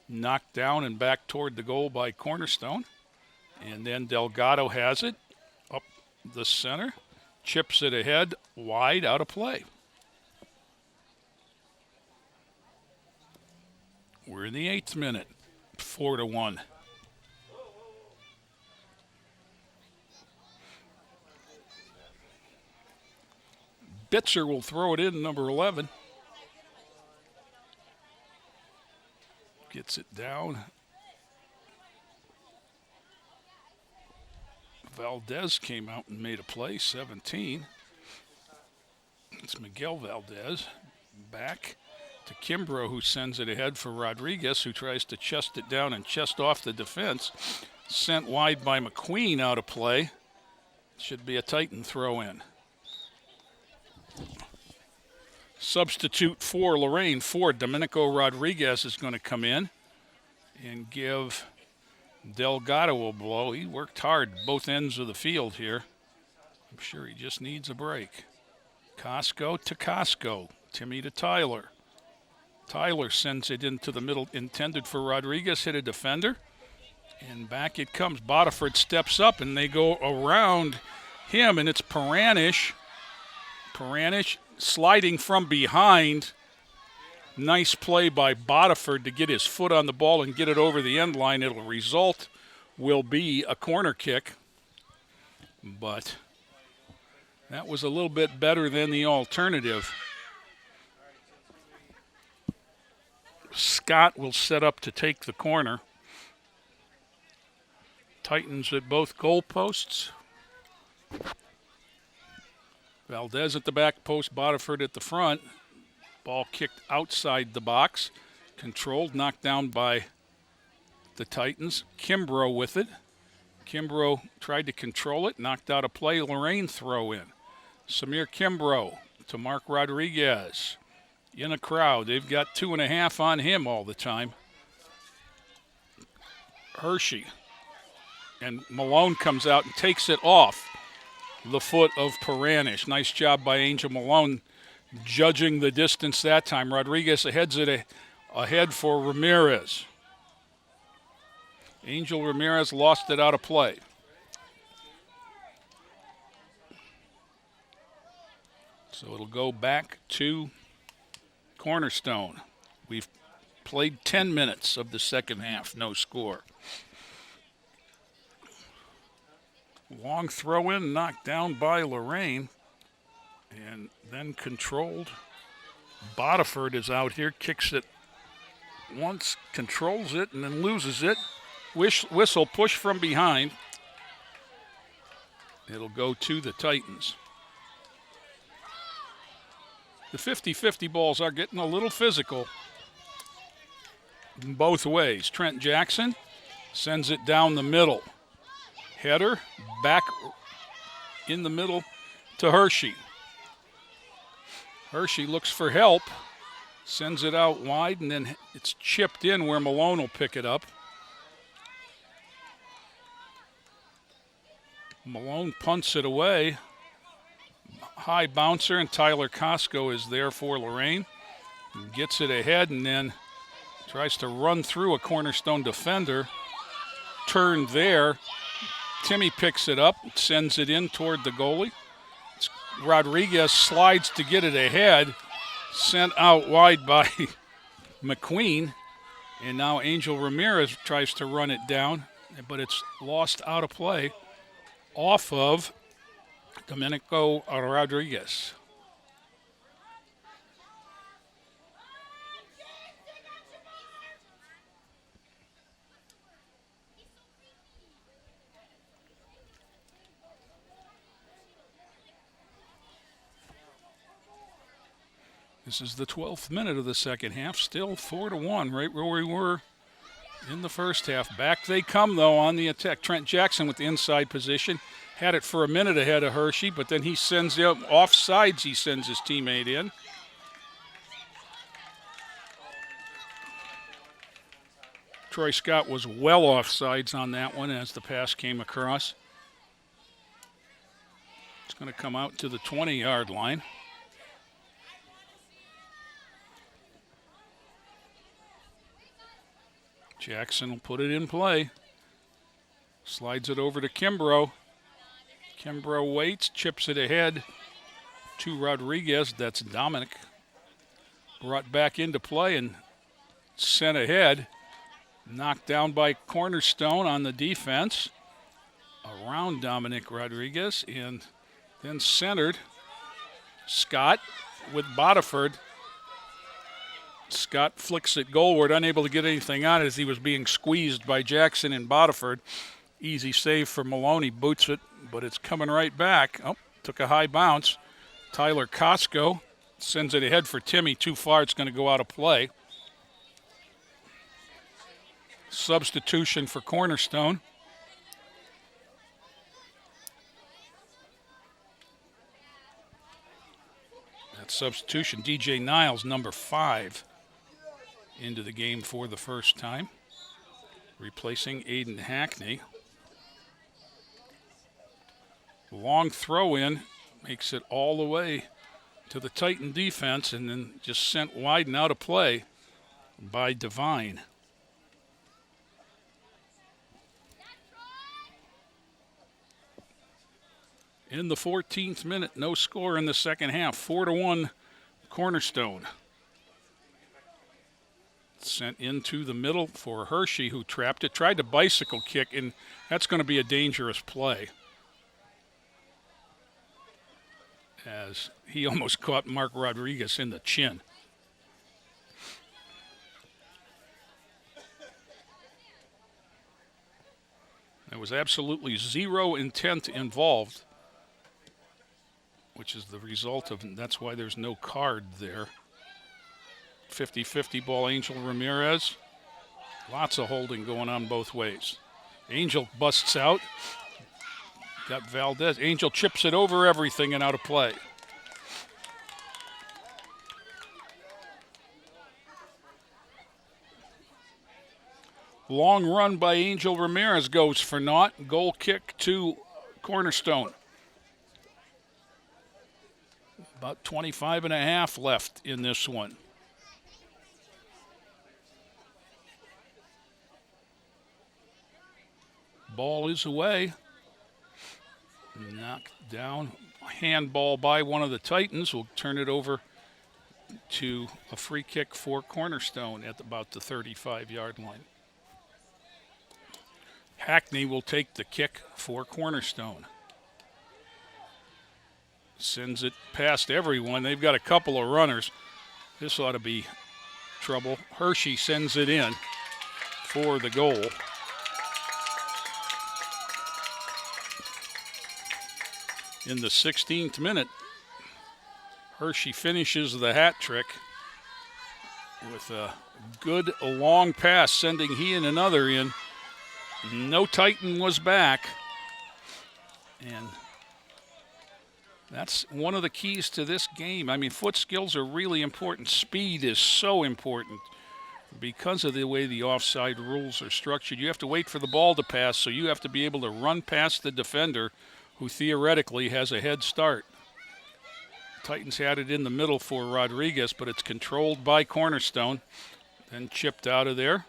Speaker 2: Knocked down and back toward the goal by Cornerstone. And then Delgado has it up the center. Chips it ahead, wide, out of play. We're in the 8th minute, 4-1. Bitzer will throw it in, number 11. Gets it down. Valdez came out and made a play, 17. It's Miguel Valdez. Back to Kimbrough, who sends it ahead for Rodriguez, who tries to chest it down and chest off the defense. Sent wide by McQueen, out of play. Should be a Titan throw in. Substitute for Lorain, for Domenico Rodriguez, is going to come in and give Delgado a blow. He worked hard both ends of the field here. I'm sure he just needs a break. Costco to Costco. Timmy to Tyler. Tyler sends it into the middle, intended for Rodriguez, hit a defender. And back it comes. Bodiford steps up, and they go around him, and it's Peranish. Peranish sliding from behind. Nice play by Bodiford to get his foot on the ball and get it over the end line. It'll result will be a corner kick. But that was a little bit better than the alternative. Scott will set up to take the corner. Titans at both goalposts. Valdez at the back post, Bodiford at the front. Ball kicked outside the box. Controlled, knocked down by the Titans. Kimbrough with it. Kimbrough tried to control it, knocked out a play. Lorain throw in. Samir Kimbrough to Mark Rodriguez. In a crowd. They've got 2.5 on him all the time. Hershey. And Malone comes out and takes it off the foot of Peranish. Nice job by Angel Malone judging the distance that time. Rodriguez heads it ahead for Ramirez. Angel Ramirez lost it out of play. So it'll go back to Cornerstone. We've played 10 minutes of the second half, no score. Long throw in, knocked down by Lorain, and then controlled Bodiford is out here, kicks it once, controls it, and then loses it. Whistle, push from behind. It'll go to the Titans. The 50-50 balls are getting a little physical both ways. Trent Jackson sends it down the middle. Header back in the middle to Hershey. Hershey looks for help, sends it out wide, and then it's chipped in where Malone will pick it up. Malone punts it away. High bouncer, and Tyler Costco is there for Lorain. Gets it ahead and then tries to run through a Cornerstone defender. Turned there. Timmy picks it up, sends it in toward the goalie. Rodriguez slides to get it ahead. Sent out wide by McQueen. And now Angel Ramirez tries to run it down, but it's lost out of play off of Domenico Rodriguez. This is the 12th minute of the second half. Still 4-1, right where we were in the first half. Back they come, though, on the attack. Trent Jackson with the inside position. Had it for a minute ahead of Hershey, but then he sends it off sides. He sends his teammate in. Troy Scott was well off sides on that one as the pass came across. It's going to come out to the 20-yard line. Jackson will put it in play. Slides it over to Kimbrough. Kimbrough waits, chips it ahead to Rodriguez. That's Dominic. Brought back into play and sent ahead. Knocked down by Cornerstone on the defense. Around Dominic Rodriguez and then centered. Scott with Bodiford. Scott flicks it goalward, unable to get anything on it as he was being squeezed by Jackson and Bodiford. Easy save for Maloney, boots it, but it's coming right back. Oh, took a high bounce. Tyler Costco sends it ahead for Timmy. Too far, it's going to go out of play. Substitution for Cornerstone. That substitution, DJ Niles, number 5. Into the game for the first time, replacing Aiden Hackney. Long throw in, makes it all the way to the Titan defense and then just sent wide and out of play by Devine. In the 14th minute, no score in the second half, 4-1 Cornerstone. Sent into the middle for Hershey, who trapped it. Tried to bicycle kick, and that's going to be a dangerous play, as he almost caught Mark Rodriguez in the chin. There was absolutely zero intent involved, which is the result of, that's why there's no card there. 50-50 ball, Angel Ramirez. Lots of holding going on both ways. Angel busts out. Got Valdez. Angel chips it over everything and out of play. Long run by Angel Ramirez goes for naught. Goal kick to Cornerstone. About 25 and a half left in this one. Ball is away. Knocked down. Handball by one of the Titans. We'll turn it over to a free kick for Cornerstone at about the 35-yard line. Hackney will take the kick for Cornerstone. Sends it past everyone. They've got a couple of runners. This ought to be trouble. Hershey sends it in for the goal. In the 16th minute, Hershey finishes the hat trick with a good long pass, sending he and another in. No Titan was back. And that's one of the keys to this game. I mean, foot skills are really important. Speed is so important because of the way the offside rules are structured. You have to wait for the ball to pass, so you have to be able to run past the defender who theoretically has a head start. Titans had it in the middle for Rodriguez, but it's controlled by Cornerstone. Then chipped out of there.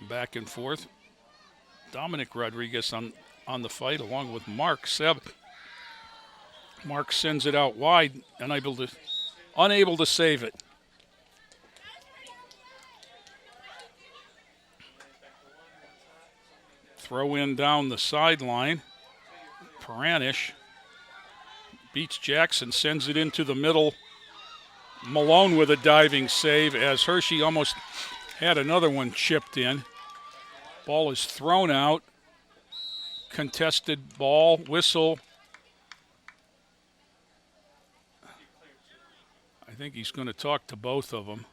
Speaker 2: Back and forth. Dominic Rodriguez on the fight along with Mark Seb. Mark sends it out wide, unable to save it. Throw in down the sideline. Paranish beats Jackson, sends it into the middle. Malone with a diving save as Hershey almost had another one chipped in. Ball is thrown out. Contested ball, whistle. I think he's going to talk to both of them.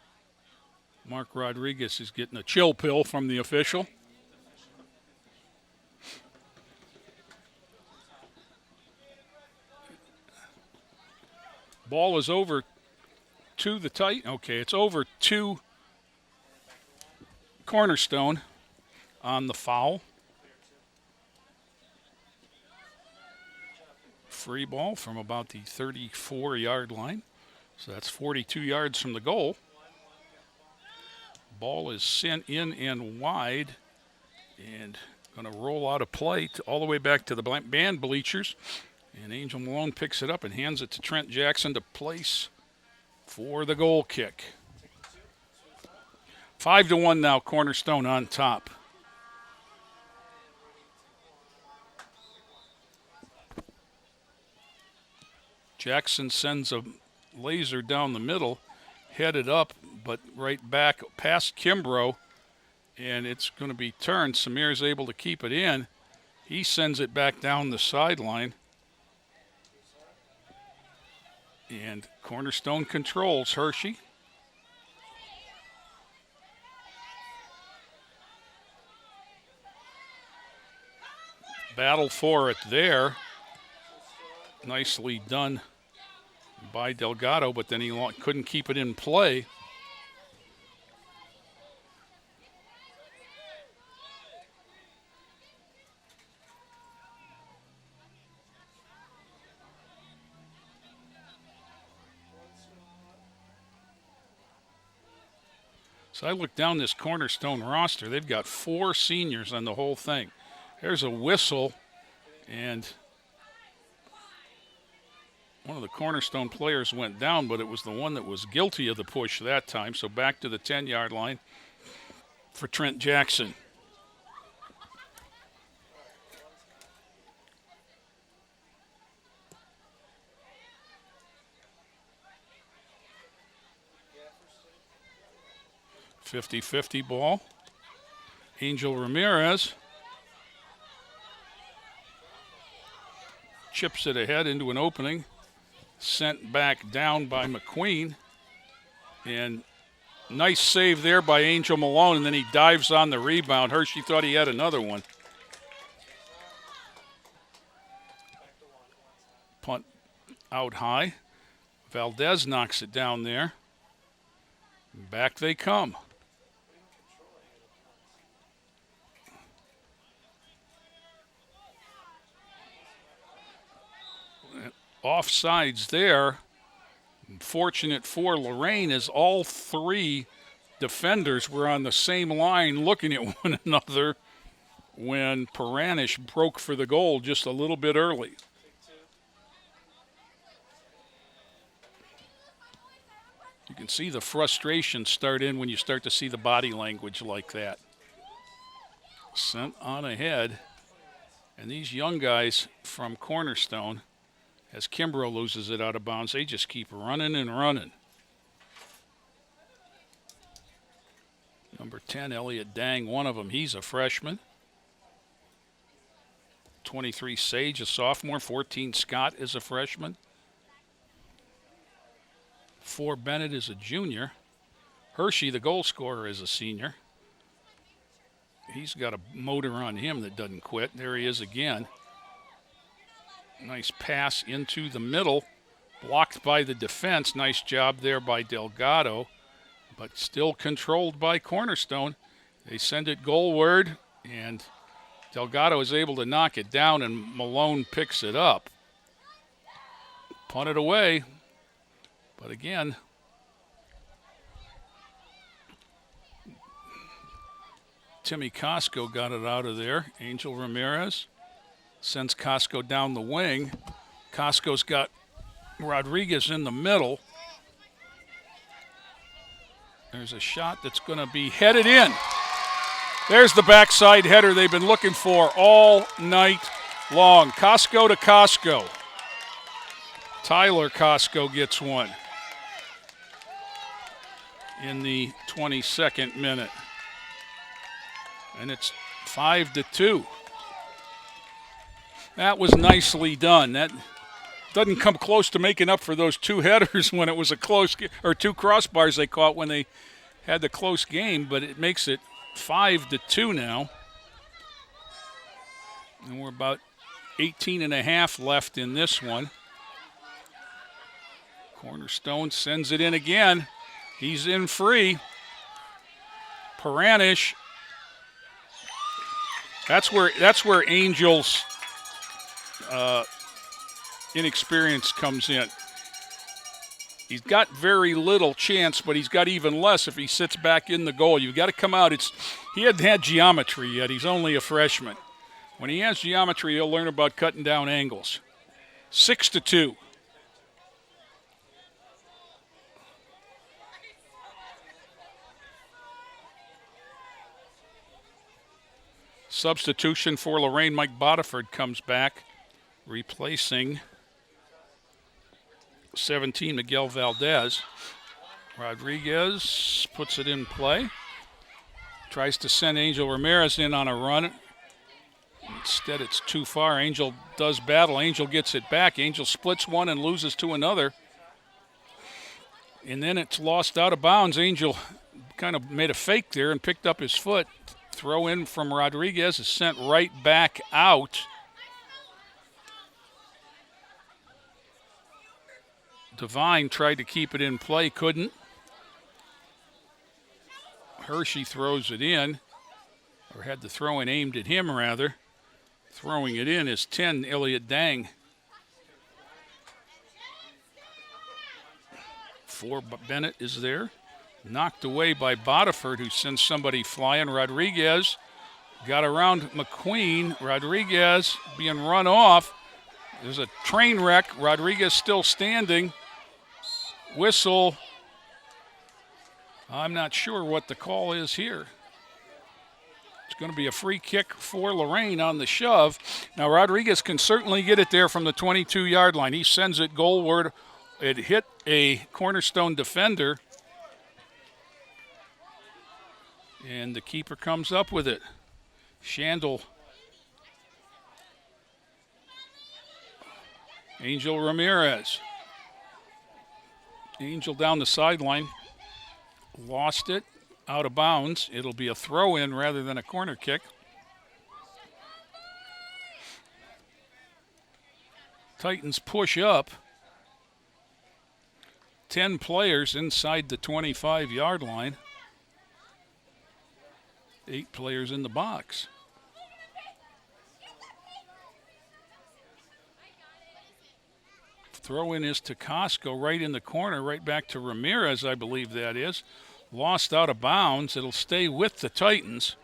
Speaker 2: Mark Rodriguez is getting a chill pill from the official. Ball is over to the Titan. Okay, it's over to Cornerstone on the foul. Free ball from about the 34-yard line. So that's 42 yards from the goal. Ball is sent in and wide and going to roll out of play all the way back to the band bleachers. And Angel Malone picks it up and hands it to Trent Jackson to place for the goal kick. 5-1 now, Cornerstone on top. Jackson sends a laser down the middle, headed up, but right back past Kimbrough, and it's going to be turned. Samir's able to keep it in. He sends it back down the sideline. And Cornerstone controls Hershey. Battle for it there. Nicely done by Delgado, but then he couldn't keep it in play. So I look down this Cornerstone roster. They've got 4 seniors on the whole thing. There's a whistle, and one of the Cornerstone players went down, but it was the one that was guilty of the push that time. So back to the 10-yard line for Trent Jackson. .50-50 ball. Angel Ramirez chips it ahead into an opening. Sent back down by McQueen. And nice save there by Angel Malone, and then he dives on the rebound. Hershey thought he had another one. Punt out high. Valdez knocks it down there. Back they come. Offsides there. Fortunate for Lorain as all 3 defenders were on the same line looking at one another when Paranish broke for the goal just a little bit early. You can see the frustration start in when you start to see the body language like that. Sent on ahead. And these young guys from Cornerstone as Kimbrough loses it out of bounds. They just keep running and running. Number 10, Elliot Dang, one of them. He's a freshman. 23, Sage, a sophomore. 14, Scott is a freshman. 4, Bennett is a junior. Hershey, the goal scorer, is a senior. He's got a motor on him that doesn't quit. There he is again. Nice pass into the middle. Blocked by the defense. Nice job there by Delgado. But still controlled by Cornerstone. They send it goalward, and Delgado is able to knock it down, and Malone picks it up. Punt it away. But again, Timmy Costco got it out of there. Angel Ramirez sends Costco down the wing. Costco's got Rodriguez in the middle. There's a shot that's going to be headed in. There's the backside header they've been looking for all night long. Costco to Costco. Tyler Costco gets one in the 22nd minute. And it's 5-2. That was nicely done. That doesn't come close to making up for those 2 headers when it was a close, or 2 crossbars they caught when they had the close game, but it makes it 5-2 now. And we're about 18 and a half left in this one. Cornerstone sends it in again. He's in free. Paranish. That's where Angel's inexperience comes in. He's got very little chance, but he's got even less if he sits back in the goal. You've got to come out. He hadn't had geometry yet. He's only a freshman. When he has geometry, he'll learn about cutting down angles. 6-2. Substitution for Lorain. Mike Bodiford comes back, replacing 17, Miguel Valdez. Rodriguez puts it in play. Tries to send Angel Ramirez in on a run. Instead, it's too far. Angel does battle. Angel gets it back. Angel splits one and loses to another. And then it's lost out of bounds. Angel kind of made a fake there and picked up his foot. Throw in from Rodriguez is sent right back out. Devine tried to keep it in play, couldn't. Hershey throws it in, or had the throw in aimed at him rather. Throwing it in is 10, Elliot Dang. 4, Bennett is there. Knocked away by Bodiford, who sends somebody flying. Rodriguez got around McQueen. Rodriguez being run off. There's a train wreck. Rodriguez still standing. Whistle. I'm not sure what the call is here. It's going to be a free kick for Lorain on the shove. Now, Rodriguez can certainly get it there from the 22-yard line. He sends it goalward. It hit a Cornerstone defender. And the keeper comes up with it. Shandel. Angel Ramirez. Angel down the sideline. Lost it. Out of bounds. It'll be a throw-in rather than a corner kick. Titans push up. 10 players inside the 25-yard line. 8 players in the box. Throw-in is to Costco right in the corner, right back to Ramirez, I believe that is. Lost out of bounds. It'll stay with the Titans.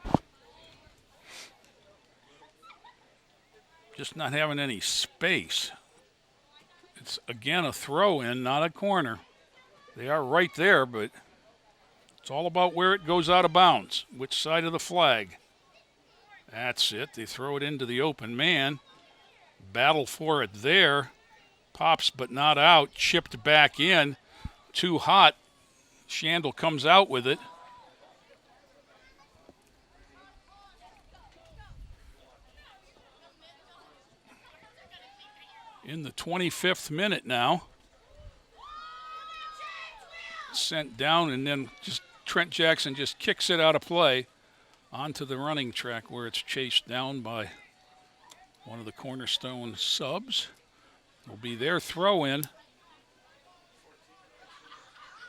Speaker 2: Just not having any space. It's, again, a throw-in, not a corner. They are right there, but it's all about where it goes out of bounds, which side of the flag. That's it. They throw it into the open man. Battle for it there. Pops but not out. Chipped back in. Too hot. Shandel comes out with it. In the 25th minute now. Sent down, and then just Trent Jackson just kicks it out of play onto the running track where it's chased down by one of the Cornerstone subs. Will be their throw in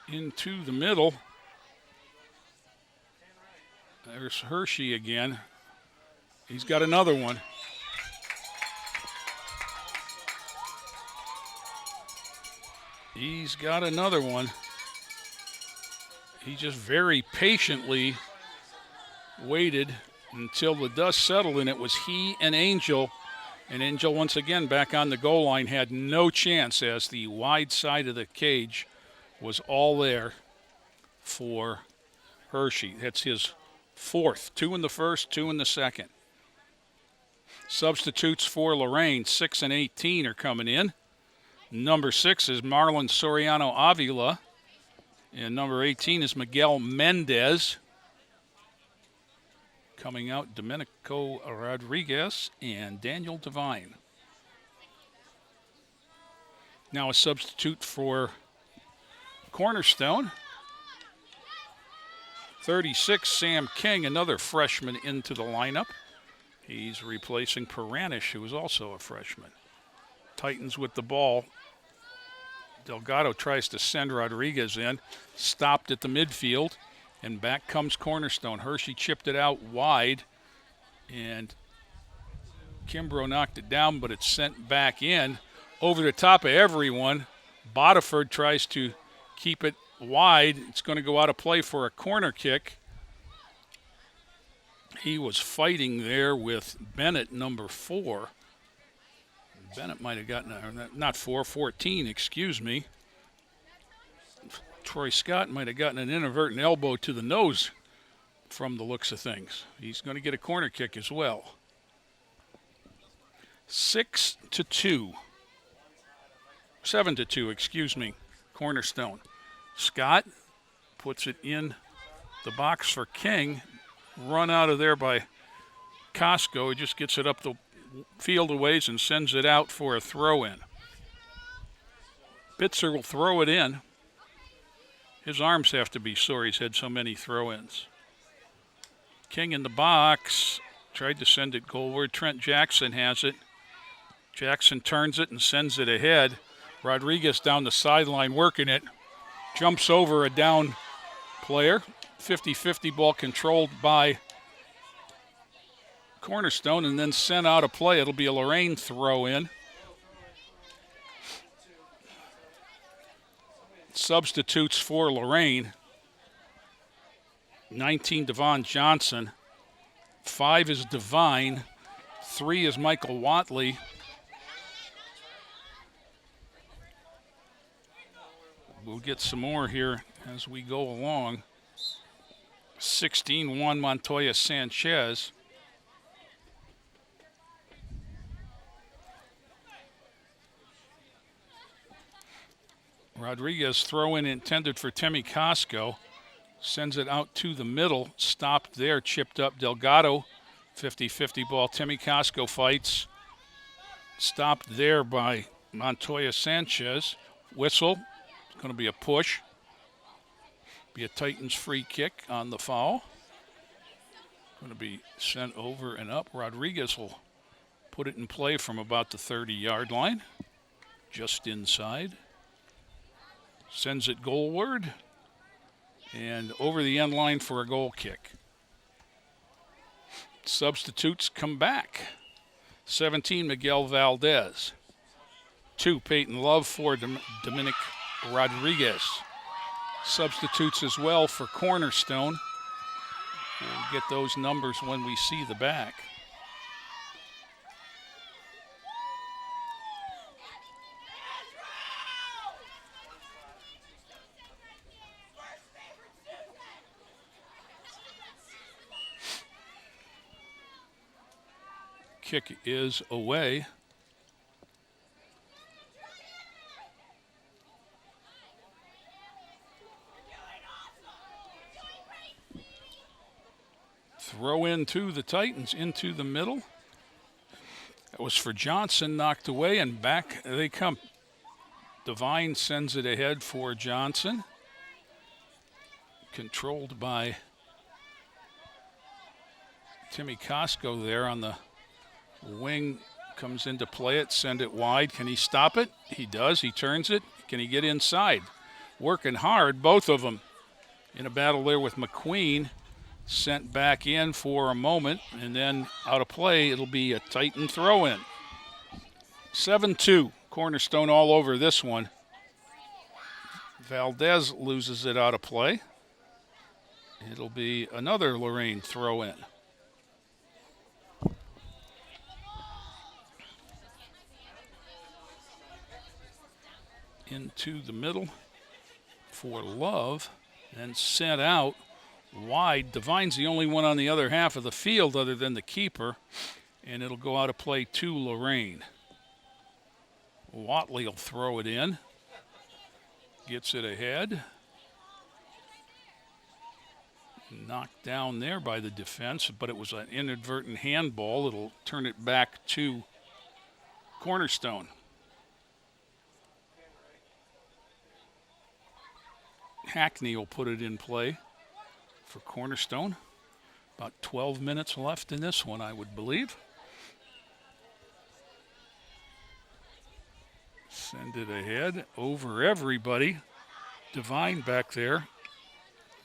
Speaker 2: into the middle. There's Hershey again. He's got another one. He's got another one. He just very patiently waited until the dust settled, and it was he and Angel. And Angel, once again, back on the goal line, had no chance as the wide side of the cage was all there for Hershey. That's his fourth. 2 in the first, 2 in the second. Substitutes for Lorain, 6 and 18 are coming in. Number 6 is Marlon Soriano Avila. And number 18 is Miguel Mendez. Coming out, Domenico Rodriguez and Daniel Devine. Now a substitute for Cornerstone. 36, Sam King, another freshman into the lineup. He's replacing Peranish, who is also a freshman. Titans with the ball. Delgado tries to send Rodriguez in. Stopped at the midfield. And back comes Cornerstone. Hershey chipped it out wide. And Kimbrough knocked it down, but it's sent back in. Over the top of everyone. Bodiford tries to keep it wide. It's going to go out of play for a corner kick. He was fighting there with Bennett, number 4. Bennett might have gotten, not 4, 14, excuse me. Troy Scott might have gotten an inadvertent elbow to the nose from the looks of things. He's going to get a corner kick as well. 6-2. 7-2, excuse me, Cornerstone. Scott puts it in the box for King. Run out of there by Costco. He just gets it up the field a ways and sends it out for a throw-in. Bitzer will throw it in. His arms have to be sore. He's had so many throw-ins. King in the box. Tried to send it goalward. Trent Jackson has it. Jackson turns it and sends it ahead. Rodriguez down the sideline working it. Jumps over a down player. 50-50 ball controlled by Cornerstone and then sent out of play. It'll be a Lorain throw-in. Substitutes for Lorain. 19, Devon Johnson. 5 is Devine. 3 is Michael Watley. We'll get some more here as we go along. 16, Juan Montoya Sanchez. Rodriguez throw-in intended for Temi Costco. Sends it out to the middle. Stopped there, chipped up Delgado. 50-50 ball. Temi Costco fights. Stopped there by Montoya Sanchez. Whistle. It's going to be a push. Be a Titans free kick on the foul. Going to be sent over and up. Rodriguez will put it in play from about the 30-yard line. Just inside. Sends it goalward. And over the end line for a goal kick. Substitutes come back. 17, Miguel Valdez. 2, Peyton Love for Dominic Rodriguez. Substitutes as well for Cornerstone. We'll get those numbers when we see the back. Kick is away. Throw in to the Titans into the middle. That was for Johnson, knocked away, and back they come. Devine sends it ahead for Johnson. Controlled by Timmy Costco there on the wing. Comes in to play it, send it wide. Can he stop it? He does. He turns it. Can he get inside? Working hard, both of them. In a battle there with McQueen. Sent back in for a moment, and then out of play, it'll be a Titan throw-in. 7-2. Cornerstone all over this one. Valdez loses it out of play. It'll be another Lorain throw-in. Into the middle for Love, and sent out wide. Devine's the only one on the other half of the field other than the keeper, and it'll go out of play to Lorain. Watley will throw it in. Gets it ahead. Knocked down there by the defense, but it was an inadvertent handball. It'll turn it back to Cornerstone. Hackney will put it in play for Cornerstone. About 12 minutes left in this one, I would believe. Send it ahead over everybody. Devine back there.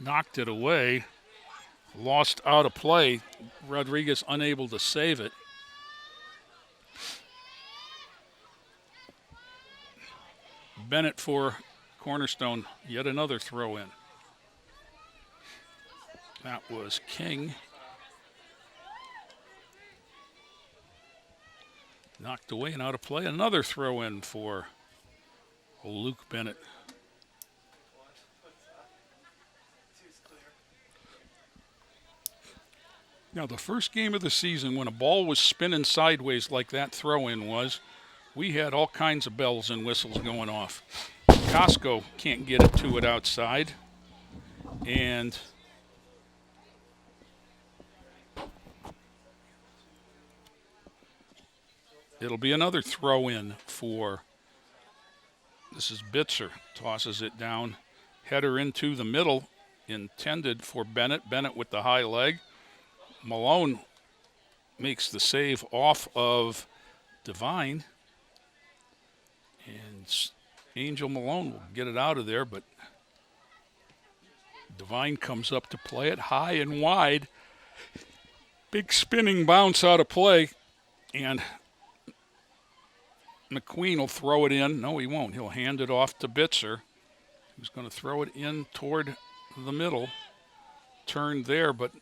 Speaker 2: Knocked it away. Lost out of play. Rodriguez unable to save it. Bennett for Cornerstone, yet another throw in. That was King. Knocked away and out of play. Another throw in for Luke Bennett. Now, the first game of the season, when a ball was spinning sideways like that throw in was, we had all kinds of bells and whistles going off. Costco can't get it to it outside. And it'll be another throw in for, this is Bitzer, tosses it down. Header into the middle, intended for Bennett. Bennett with the high leg. Malone makes the save off of Devine. And Angel Malone will get it out of there, but Devine comes up to play it high and wide. Big spinning bounce out of play, and McQueen will throw it in. No, he won't. He'll hand it off to Bitzer, who's going to throw it in toward the middle. Turned there, but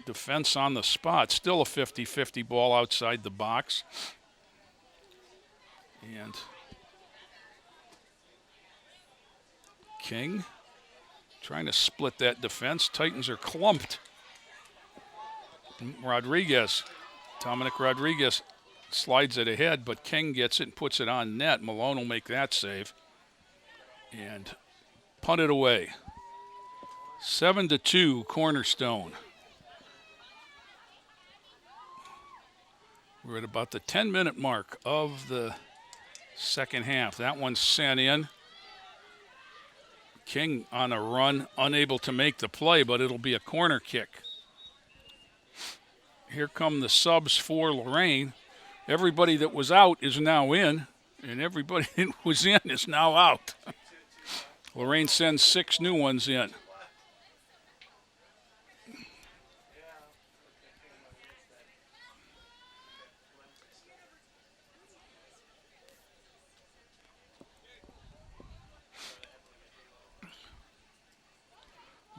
Speaker 2: defense on the spot. Still a 50-50 ball outside the box. And King trying to split that defense. Titans are clumped. Rodriguez, Dominic Rodriguez slides it ahead, but King gets it and puts it on net. Malone will make that save and punt it away. 7-2 Cornerstone. We're at about the 10-minute mark of the second half. That one's sent in. King on a run, unable to make the play, but it'll be a corner kick. Here come the subs for Lorain. Everybody that was out is now in, and everybody that was in is now out. Lorain sends 6 new ones in.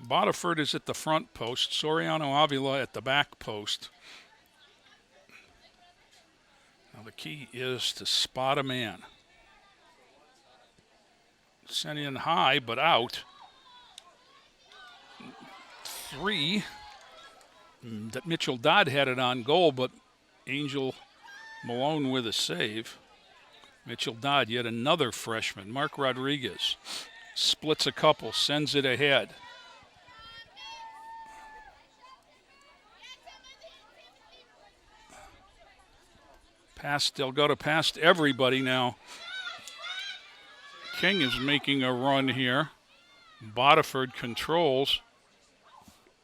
Speaker 2: Bodiford is at the front post. Soriano Avila at the back post. Now the key is to spot a man. Sent in high, but out. 3. That Mitchell Dodd had it on goal, but Angel Malone with a save. Mitchell Dodd, yet another freshman. Mark Rodriguez splits a couple, sends it ahead. Past Delgado, past everybody now. King is making a run here. Bodiford controls.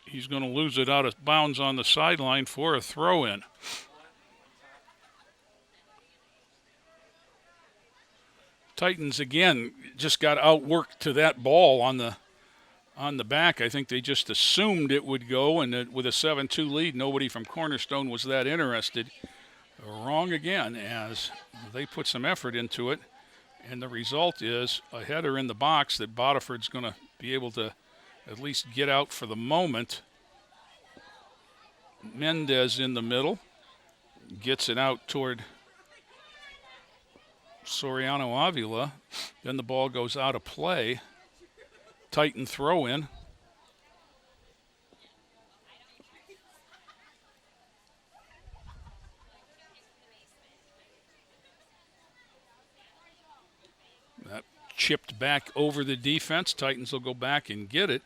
Speaker 2: He's going to lose it out of bounds on the sideline for a throw-in. Titans again just got outworked to that ball on the back. I think they just assumed it would go, and that with a 7-2 lead, nobody from Cornerstone was that interested. Wrong again, as they put some effort into it, and the result is a header in the box that Bodiford's going to be able to at least get out for the moment. Mendez in the middle, gets it out toward Soriano Avila. Then the ball goes out of play. Titan throw in. That chipped back over the defense. Titans will go back and get it,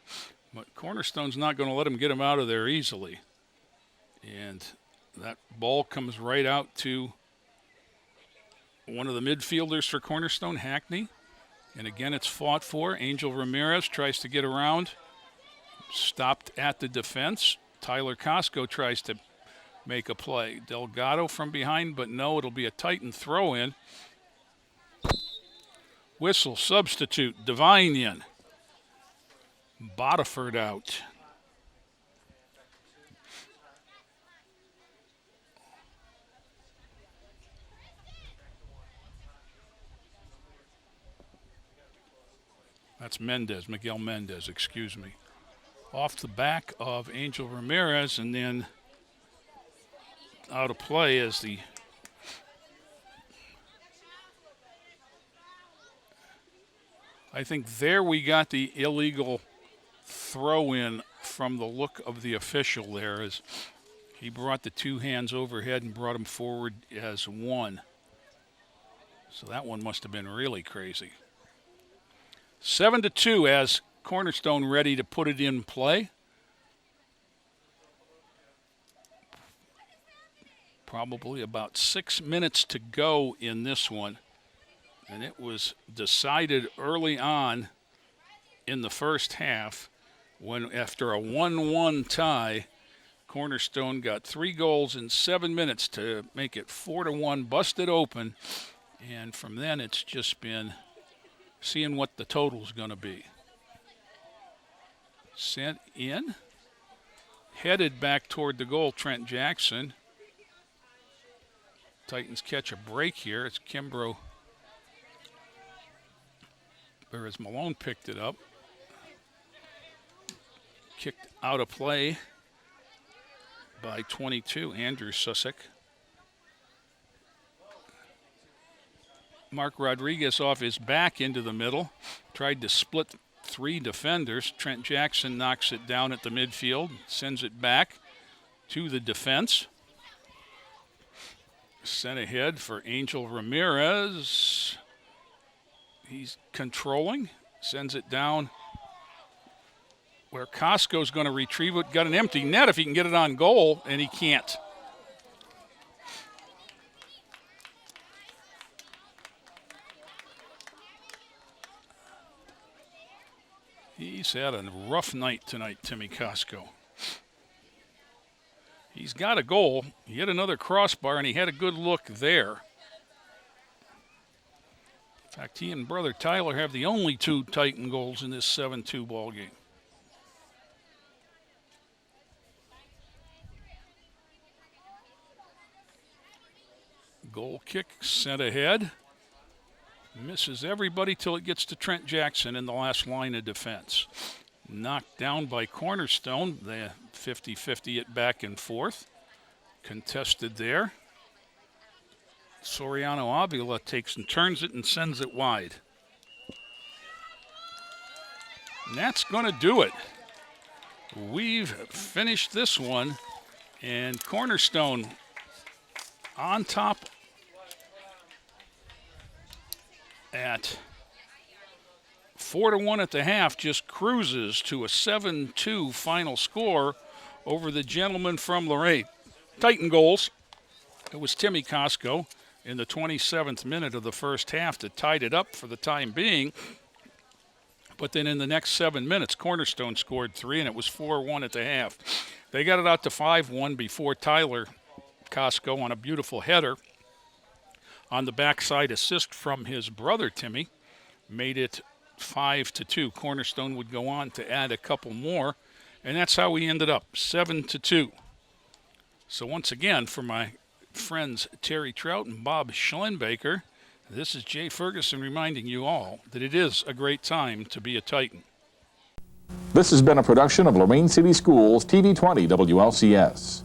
Speaker 2: but Cornerstone's not going to let them get him out of there easily. And that ball comes right out to one of the midfielders for Cornerstone, Hackney. And again, it's fought for. Angel Ramirez tries to get around. Stopped at the defense. Tyler Costco tries to make a play. Delgado from behind, but no, it'll be a Titan throw-in. Whistle, substitute, Devine in. Bodiford out. That's Mendez, Miguel Mendez, excuse me. Off the back of Angel Ramirez, and then out of play as the I think there we got the illegal throw-in from the look of the official there, as he brought the two hands overhead and brought them forward as one. So that one must have been really crazy. 7-2 as Cornerstone ready to put it in play. Probably about 6 minutes to go in this one. And it was decided early on in the first half when, after a 1-1 tie, Cornerstone got 3 goals in 7 minutes to make it 4-1, busted open. And from then it's just been seeing what the total's going to be. Sent in. Headed back toward the goal, Trent Jackson. Titans catch a break here. It's Kimbrough. Or as Malone picked it up. Kicked out of play by 22, Andrew Susick. Mark Rodriguez off his back into the middle. Tried to split 3 defenders. Trent Jackson knocks it down at the midfield. Sends it back to the defense. Sent ahead for Angel Ramirez. He's controlling. Sends it down where Costco's going to retrieve it. Got an empty net if he can get it on goal, and he can't. He's had a rough night tonight, Timmy Costco. He's got a goal. He hit another crossbar, and he had a good look there. In fact, he and brother Tyler have the only 2 Titan goals in this 7-2 ball game. Goal kick sent ahead. Misses everybody till it gets to Trent Jackson in the last line of defense. Knocked down by Cornerstone. They 50-50 it back and forth. Contested there. Soriano Avila takes and turns it and sends it wide. And that's going to do it. We've finished this one, and Cornerstone on top at 4-1 at the half, just cruises to a 7-2 final score over the gentleman from Lorain. Titan goals. It was Timmy Costco. in the 27th minute of the first half that tied it up for the time being. But then in the next 7 minutes, Cornerstone scored 3, and it was 4-1 at the half. They got it out to 5-1 before Tyler Costco on a beautiful header on the backside assist from his brother Timmy made it 5-2. Cornerstone would go on to add a couple more, and that's how we ended up, 7-2. So once again, for my friends Terry Trout and Bob Schellenbaker, this is Jay Ferguson reminding you all that it is a great time to be a Titan.
Speaker 5: This has been a production of Lorain City Schools TV 20 WLCS.